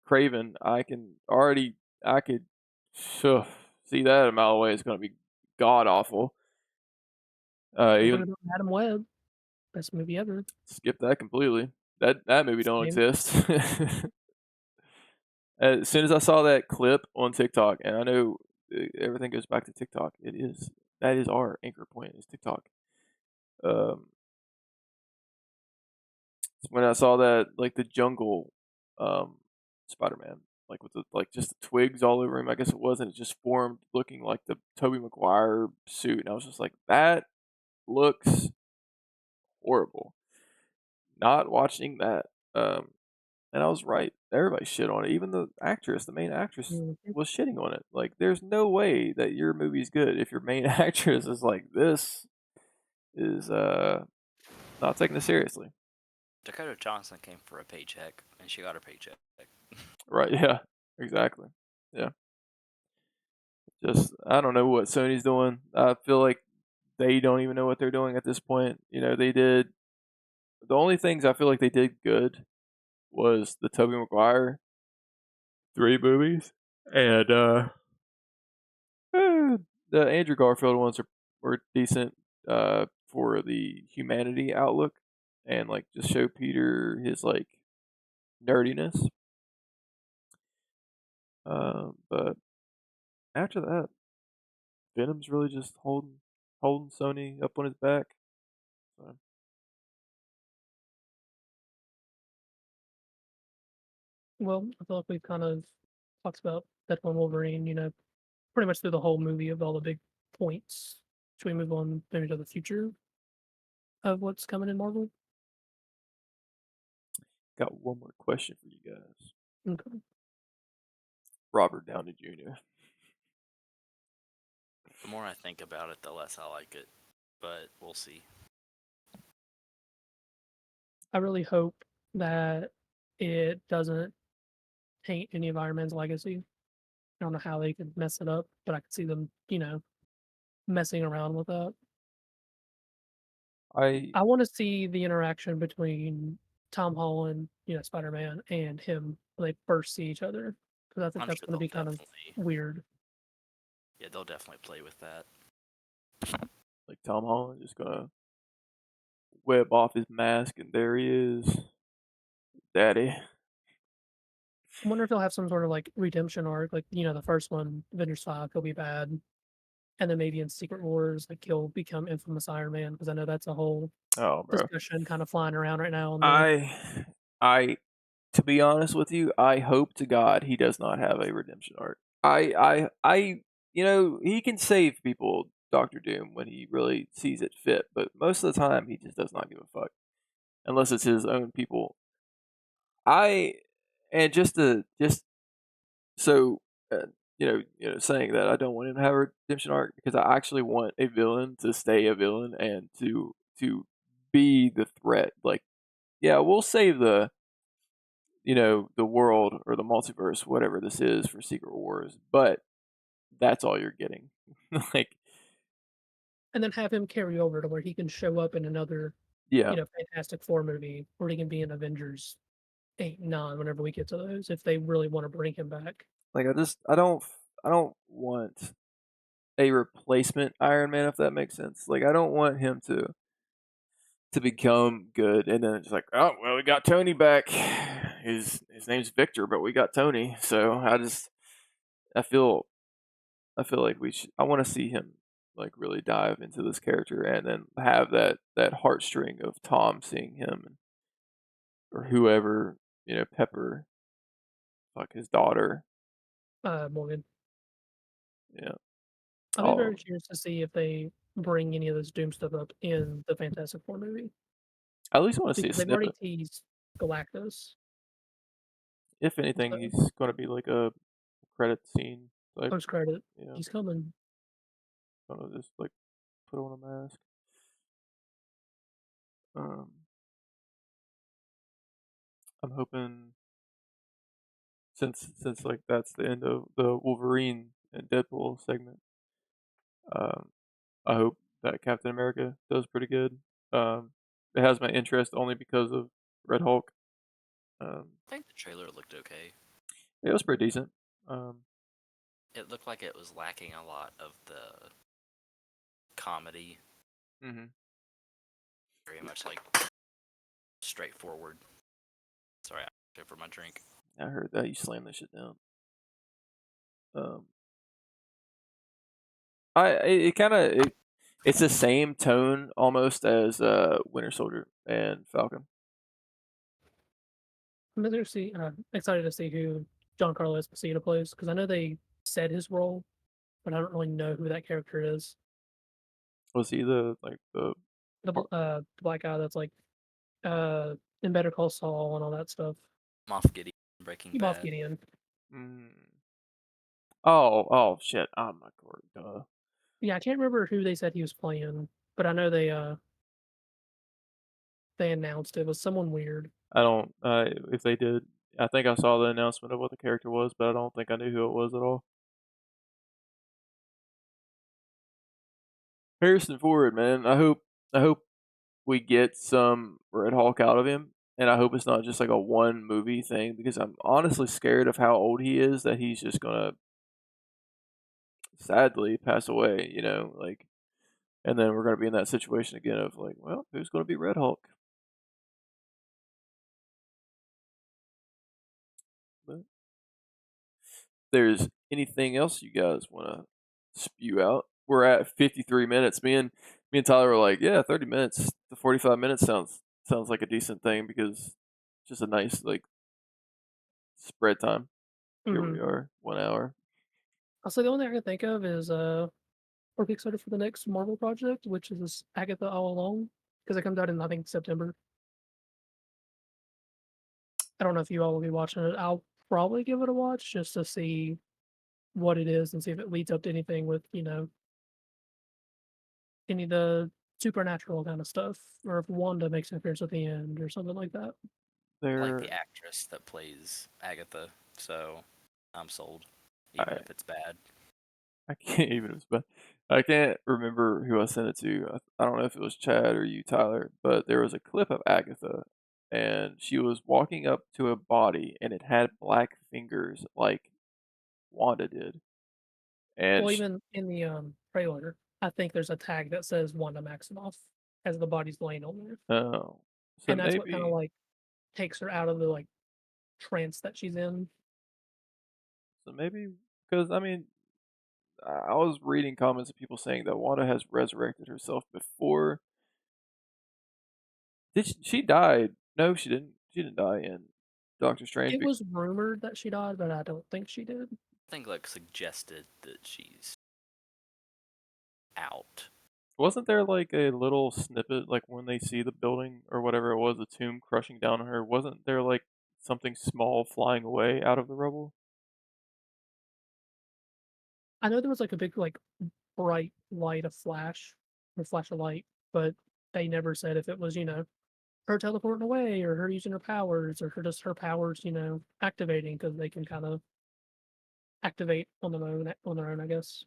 Craven, I could phew, see that a mile away is going to be god awful. They Even did it on Adam Webb, best movie ever. skip that completely. That movie don't Same. exist. As soon as I saw that clip on TikTok, and I know everything goes back to TikTok. That is our anchor point is TikTok. Um, when I saw that like the jungle, um, Spider-Man, like with the like just the twigs all over him. I guess it wasn't. It just formed looking like the Tobey Maguire suit, and I was just like, that looks horrible. Not watching that, and I was right. Everybody shit on it. Even the actress, the main actress, Mhm. was shitting on it. Like, there's no way that your movie's good if your main actress is like this is not taking it seriously. Dakota Johnson came for a paycheck, and she got her paycheck. Right? Yeah. Exactly. Yeah. Just I don't know what Sony's doing. I feel like they don't even know what they're doing at this point. They did the only things I feel like they did good was the Tobey Maguire 3 movies and the Andrew Garfield ones were decent for the humanity outlook and like just show Peter his like nerdiness. But after that, Venom's really just holding Sony up on his back. So, Well, I feel like we've kind of talked about Deadpool and Wolverine, pretty much through the whole movie of all the big points. Should we move on maybe to the future of what's coming in Marvel? got one more question for you guys. Okay. Robert Downey Jr. The more I think about it, the less I like it. But we'll see. I really hope that it doesn't taint any of Iron Man's legacy. I don't know how they could mess it up, but I could see them, messing around with that. I I want to see the interaction between Tom Holland, Spider-Man, and him when they first see each other, because I think I'm that's sure going to they'll be kind of definitely, weird. yeah, they'll definitely play with that. like Tom Holland just gonna web off his mask and there he is, Daddy. I wonder if they'll have some sort of like redemption arc, like the first one, Avengers 5, he'll be bad, and then maybe in Secret Wars, like he'll become infamous Iron Man, because I know that's a whole Oh, bro. discussion kind of flying around right now on the. I I to be honest with you, I hope to God he does not have a redemption arc. He can save people, Doctor Doom, when he really sees it fit, but most of the time he just does not give a fuck. unless it's his own people. I and just so saying that I don't want him to have a redemption arc because I actually want a villain to stay a villain and to be the threat. Like, yeah, we'll save the world or the multiverse, whatever this is for Secret Wars, but that's all you're getting. Like, And then have him carry over to where he can show up in another, yeah, Fantastic Four movie, or he can be in Avengers 8, 9, whenever we get to those, if they really want to bring him back. like I don't want a replacement Iron Man if that makes sense. Like, I don't want him to become good and then it's like, oh well, we got Tony back. His name's Victor, but we got Tony. So I feel I feel like I want to see him like really dive into this character and then have that heartstring of Tom seeing him or whoever, Pepper, like his daughter. Morgan. Yeah. I'll be Oh, very curious to see if they bring any of this Doom stuff up in the Fantastic Four movie, I at least want to see a because they've already snippet. teased Galactus. If anything, So he's going to be like a credit scene type. post credit, Yeah, he's coming. going to just like put on a mask. Um, I'm hoping since like that's the end of the Wolverine and Deadpool segment. Um, I hope that Captain America does pretty good. It has my interest only because of Red Hulk. I think the trailer looked okay. It was pretty decent. Um, It looked like it was lacking a lot of the comedy. mhm. Very much like straightforward. Sorry, I have for my drink. I heard that you slammed that shit down. Um, it kind of it's the same tone almost as Winter Soldier and Falcon. I'm excited to see who Giancarlo Esposito plays, because I know they said his role, but I don't really know who that character is. Was he the The black guy that's like uh in Better Call Saul and all that stuff. Moff Gideon, Breaking Moff Bad. Gideon. mm, oh shit, oh my god, duh. Yeah, I can't remember who they said he was playing, but I know they announced it was someone weird. I don't if they did. I think I saw the announcement of what the character was, but I don't think I knew who it was at all. Harrison Ford, man. I hope we get some Red Hulk out of him, and I hope it's not just like a one movie thing because I'm honestly scared of how old he is that he's just gonna sadly pass away. Like, and then we're gonna be in that situation again of like, well, who's gonna be Red Hulk? But there's anything else you guys want to spew out? We're at 53 minutes. Me and Tyler were like, yeah, 30 minutes to 45 minutes sounds like a decent thing because it's just a nice like spread time. Here we Hmm. are, 1 hour. I'll say the only thing I can think of is we're excited for the next Marvel project, which is Agatha All Alone, because it comes out in, I think, September. I don't know if you all will be watching it. I'll probably give it a watch just to see what it is and see if it leads up to anything with, any of the supernatural kind of stuff, or if Wanda makes an appearance at the end or something like that. I like the There, actress that plays Agatha, so I'm sold, even I if it's bad. I can't even. But I can't remember who I sent it to. I don't know if it was Chad or you, Tyler. But there was a clip of Agatha, and she was walking up to a body, and it had black fingers like Wanda did. And Well, even in the trailer, I think there's a tag that says Wanda Maximoff as the body's laying on there, oh, so and that's what kind of maybe like takes her out of the like trance that she's in. so maybe because I mean I was reading comments of people saying that Wanda has resurrected herself before. Did she died? No, she didn't. She didn't die in Doctor Strange. It was rumored that she died, but I don't think she did. I think like suggested that she's out. Wasn't there like a little snippet, like when they see the building or whatever it was, the tomb crushing down on her? Wasn't there like something small flying away out of the rubble? I know there was like a big like bright light, a flash, or flash of light, but they never said if it was, her teleporting away or her using her powers or just her powers, activating because they can kind of activate on their own, I guess.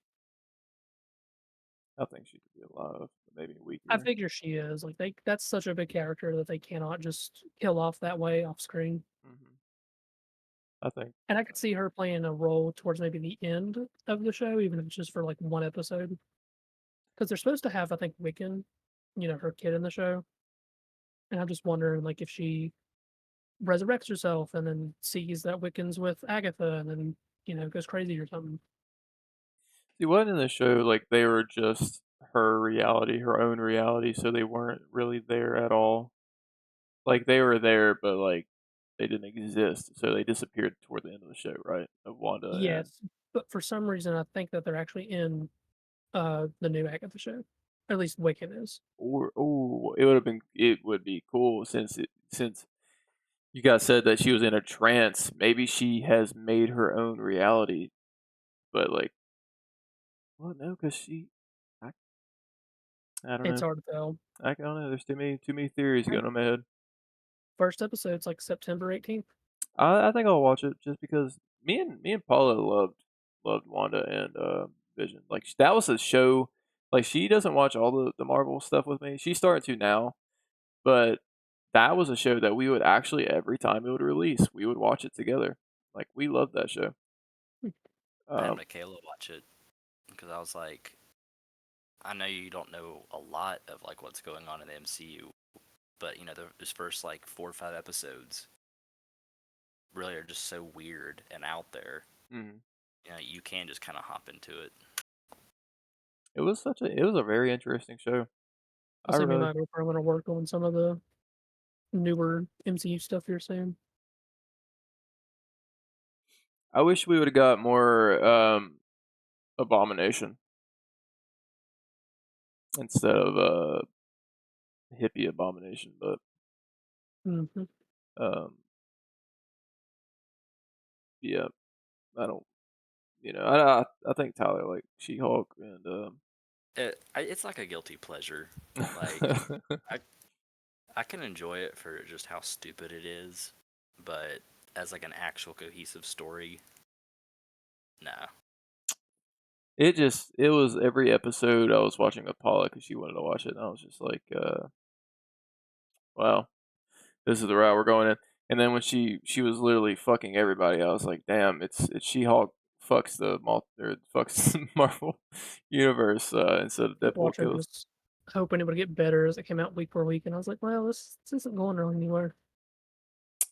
I think she could be alive, but maybe I weaker. figure she is. Like that's such a big character that they cannot just kill off that way off screen. Hmm. I think. And I could see her playing a role towards maybe the end of the show, even if it's just for like one episode. Because they're supposed to have, I think, Wiccan, her kid in the show. And I'm just wondering, like, if she resurrects herself and then sees that Wiccan's with Agatha and then, goes crazy or something. See, what in the show, like they were just her reality, her own reality, so they weren't really there at all. Like they were there, but like they didn't exist, so they disappeared toward the end of the show, right? Of Wanda and Yes, but for some reason, I think that they're actually in the new Agatha show. At least Wiccan is. or oh, it would be cool since you guys said that she was in a trance. Maybe she has made her own reality, but like, well, no, because I, I don't It's know. hard to tell. I don't know. There's too many theories Right. going on in my head. First episode's like September 18th. I think I'll watch it just because me and Paula loved Wanda and Vision. Like that was a show. Like she doesn't watch all the Marvel stuff with me. She's starting to now, but that was a show that we would actually every time it would release, we would watch it together. Like we loved that show. I had Um, Michaela watch it because I was like, I know you don't know a lot of like what's going on in the MCU, but those first like 4 or 5 episodes really are just so weird and out there. mhm. You can just kind of hop into it. It was a very interesting show. I'll I say me and really my girlfriend want to work on some of the newer MCU stuff you're saying. I wish we would have got more Abomination instead of hippie Abomination, but Hmm. um yeah, I don't. I think Tyler like She-Hulk and It's like a guilty pleasure. Like I I can enjoy it for just how stupid it is, but as like an actual cohesive story, nah. it was every episode I was watching with Paula because she wanted to watch it, and I was just like, wow, this is the route we're going in. And then when she was literally fucking everybody, I was like, damn, it's She-Hulk fucks or fucks the Marvel universe instead of Kept Deadpool watching, kills. just hoping it would get better as it came out week for week, and I was like, well, this isn't going really anywhere.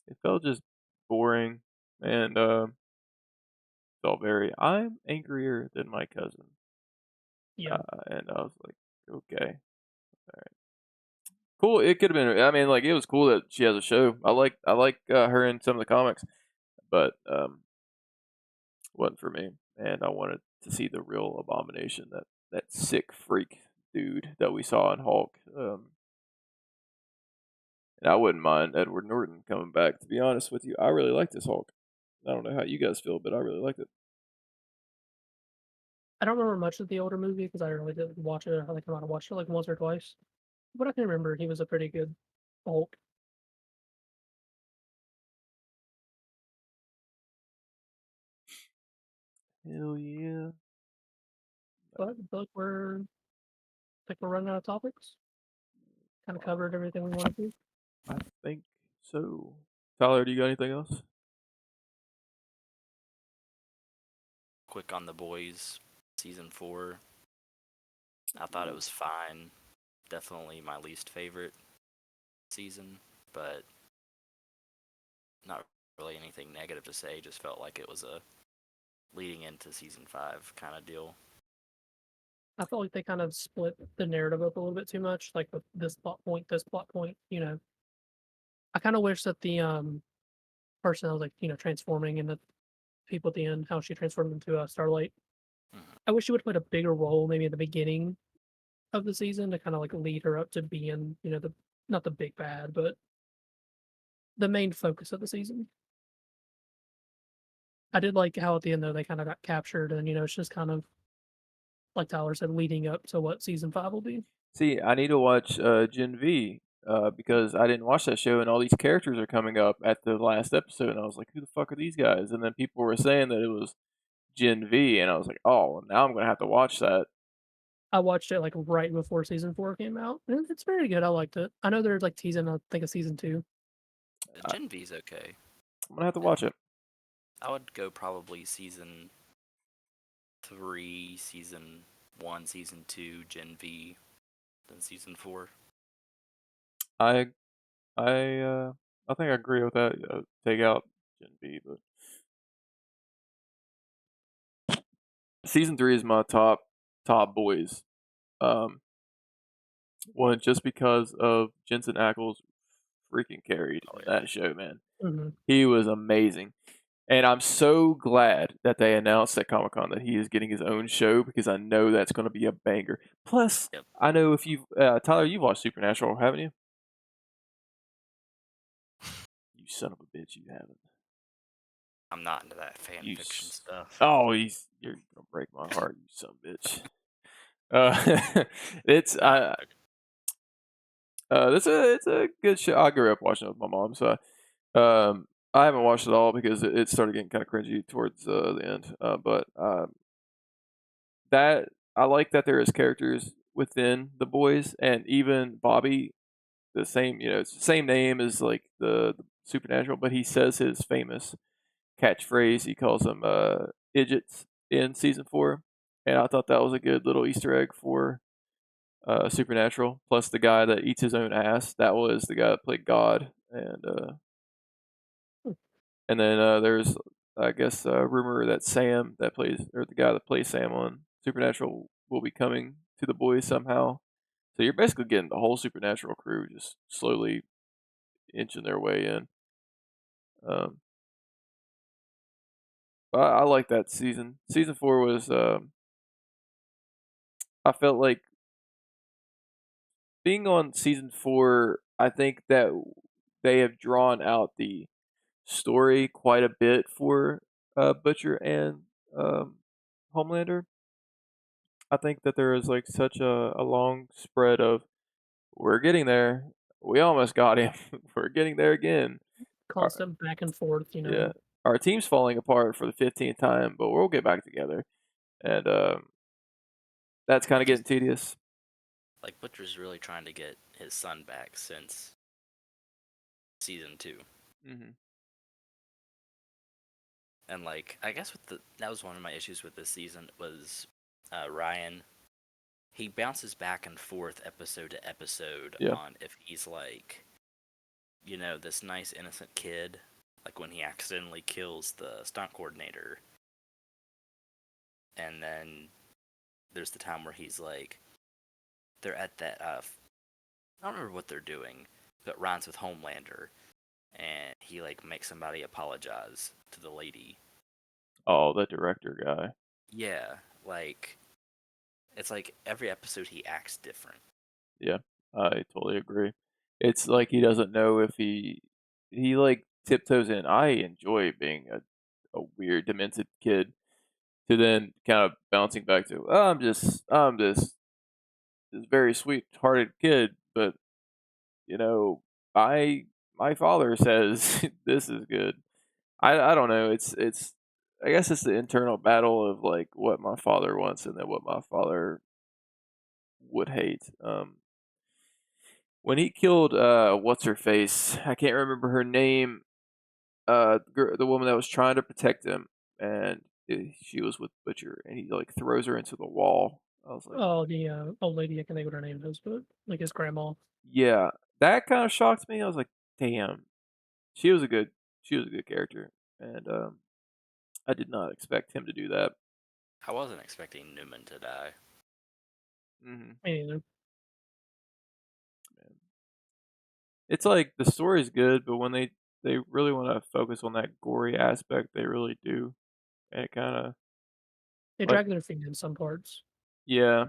It felt just boring and felt very. I'm angrier than my cousin, Yeah, and I was like, okay, cool. It could have been. I mean, like it was cool that she has a show. I like her in some of the comics, but wasn't for me. And I wanted to see the real Abomination, that sick freak dude that we saw in Hulk. And I wouldn't mind Edward Norton coming back. To be honest with you, I really like this Hulk. I don't know how you guys feel, but I really liked it. I don't remember much of the older movie because I really didn't watch it. I think I might have watched it like once or twice, but I can remember he was a pretty good Hulk. Hell yeah! But I feel like we're running out of topics. Kind of covered everything we wanted to. I think so. Tyler, do you got anything else? Quick on The Boys, season 4. I thought it was fine. Definitely my least favorite season, but not really anything negative to say. Just felt like it was a leading into season 5 kind of deal. I felt like they kind of split the narrative up a little bit too much, like with this plot point, this plot point. I kind of wish that the person that was like transforming into people at the end, how she transformed into Starlight. Mhm. I wish she would have played a bigger role, maybe at the beginning, of the season to kind of like lead her up to being, the not the big bad, but the main focus of the season. I did like how at the end though they kind of got captured, and it's just kind of like Tyler said, leading up to what season 5 will be. See, I need to watch Gen V because I didn't watch that show, and all these characters are coming up at the last episode, and I was like, "Who the fuck are these guys?" And then people were saying that it was Gen V, and I was like, "Oh, well, now I'm gonna have to watch that." I watched it like right before season 4 came out, and it's very good. I liked it. I know they're like teasing, I think, a season 2. I, Gen V's okay. I'm gonna have to watch it. I would go probably season 3, season 1, season 2, Gen V, then season 4. I I think I agree with that. Take out Gen V, but season 3 is my top boys. Um, One just because of Jensen Ackles freaking carried Oh in yeah. that show, man. Mm-hmm. He was amazing. And I'm so glad that they announced at Comic Con that he is getting his own show because I know that's going to be a banger. Plus, Yep. I know if you've Tyler, you've watched Supernatural, haven't you? You son of a bitch, you haven't. I'm not into that fan You fiction stuff. oh, you're gonna break my heart, you son of a bitch. It's Nah, it's a good show. I grew up watching it with my mom, so I haven't watched it all because it started getting kind of cringy towards the end. But that I like that there is characters within the boys, and even Bobby, the same it's the same name as like the Supernatural, but he says his famous catchphrase. He calls them idiots in season 4, and I thought that was a good little Easter egg for Supernatural. Plus the guy that eats his own ass, that was the guy that played God, and then there's I guess rumor that Sam that plays or the guy that plays Sam on Supernatural will be coming to the boys somehow. So you're basically getting the whole Supernatural crew just slowly inching their way in. Um, I like that season. Season 4 was I felt like being on season 4. I think that they have drawn out the story quite a bit for Butcher and Homelander. I think that there is like such a long spread of we're getting there. We almost got him. We're getting there again. Our, Constant back and forth, yeah, our team's falling apart for the 15th time, but we'll get back together. And that's kind of getting tedious. like Butcher's really trying to get his son back since season 2. Mm-hmm. And like I guess that was one of my issues with this season was Ryan. He bounces back and forth episode to episode Yeah. on if he's like, this nice innocent kid, like when he accidentally kills the stunt coordinator, and then there's the time where he's like, they're at that I don't remember what they're doing, but Ryan's with Homelander, and he like makes somebody apologize to the lady. Oh, the director guy. Yeah, like it's like every episode he acts different. Yeah, I totally agree. It's like he doesn't know if he like tiptoes in. I enjoy being a weird, demented kid. To then kind of bouncing back to, oh, I'm this very sweet-hearted kid, but you know, I my father says this is good. I don't know. It's I guess it's the internal battle of like what my father wants and then what my father would hate. When he killed what's her face, I can't remember her name. The woman that was trying to protect him, and she was with Butcher, and he like throws her into the wall. I was like, Oh, the old lady, I can think of what her name is, but like his grandma. yeah, that kind of shocked me. I was like, damn, she was a good she was a good character, and I did not expect him to do that. I wasn't expecting Newman to die. Hmm. Me neither. It's like the story's good, but when they really want to focus on that gory aspect, they really do, and it kind of They like drag their feet in some parts. yeah,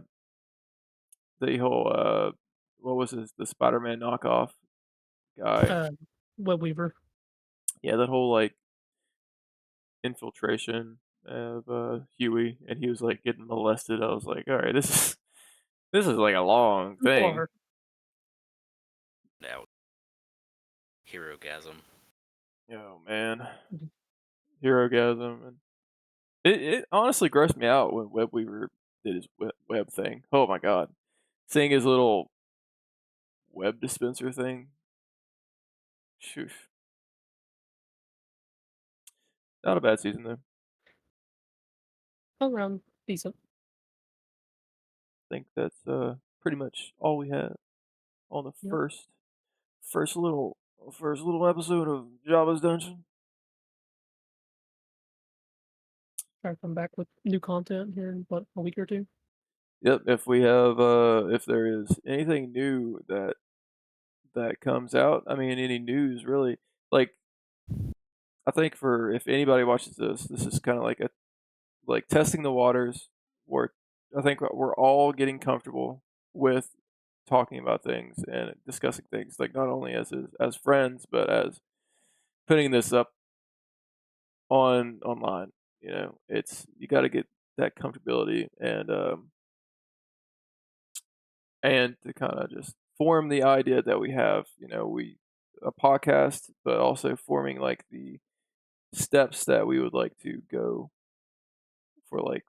the whole what was the Spider-Man knockoff guy. Uh, Web Weaver. Yeah, that whole like infiltration of Huey, and he was like getting molested. I was like, all right, this is like a long Too thing. far. Now, hero gasm. Oh man, Mhm. hero gasm, and it honestly grossed me out when Web Weaver did his web thing. Oh my god, seeing his little web dispenser thing. Phew. Not a bad season though. All around decent. I think that's pretty much all we had on the Yep. first little episode of Jabba's Dungeon. Try to come back with new content here in what, a week or two. Yep, if we have if there is anything new that comes out, I mean any news really, like I think for if anybody watches this is kind of like a like testing the waters. Where I think we're all getting comfortable with talking about things and discussing things, like not only as friends, but as putting this up online. You know, it's you got to get that comfortability and to kind of just form the idea that we have. You know, we a podcast, but also forming like the steps that we would like to go for, like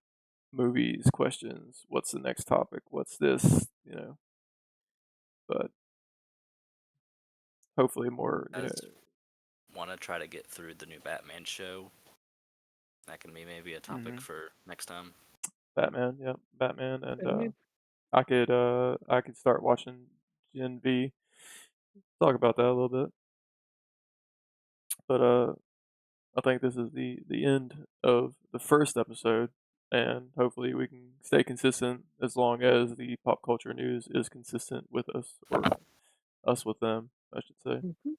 movies, questions, what's the next topic, what's this, you know. But hopefully more, you know. Guys want to try to get through the new Batman show? That can be maybe a topic Mhm. for next time. Batman, yep, Batman, and Anyway, I could start watching Gen V. Talk about that a little bit, but I think this is the end of the first episode, and hopefully we can stay consistent as long as the pop culture news is consistent with us, or us with them, I should say. mhm.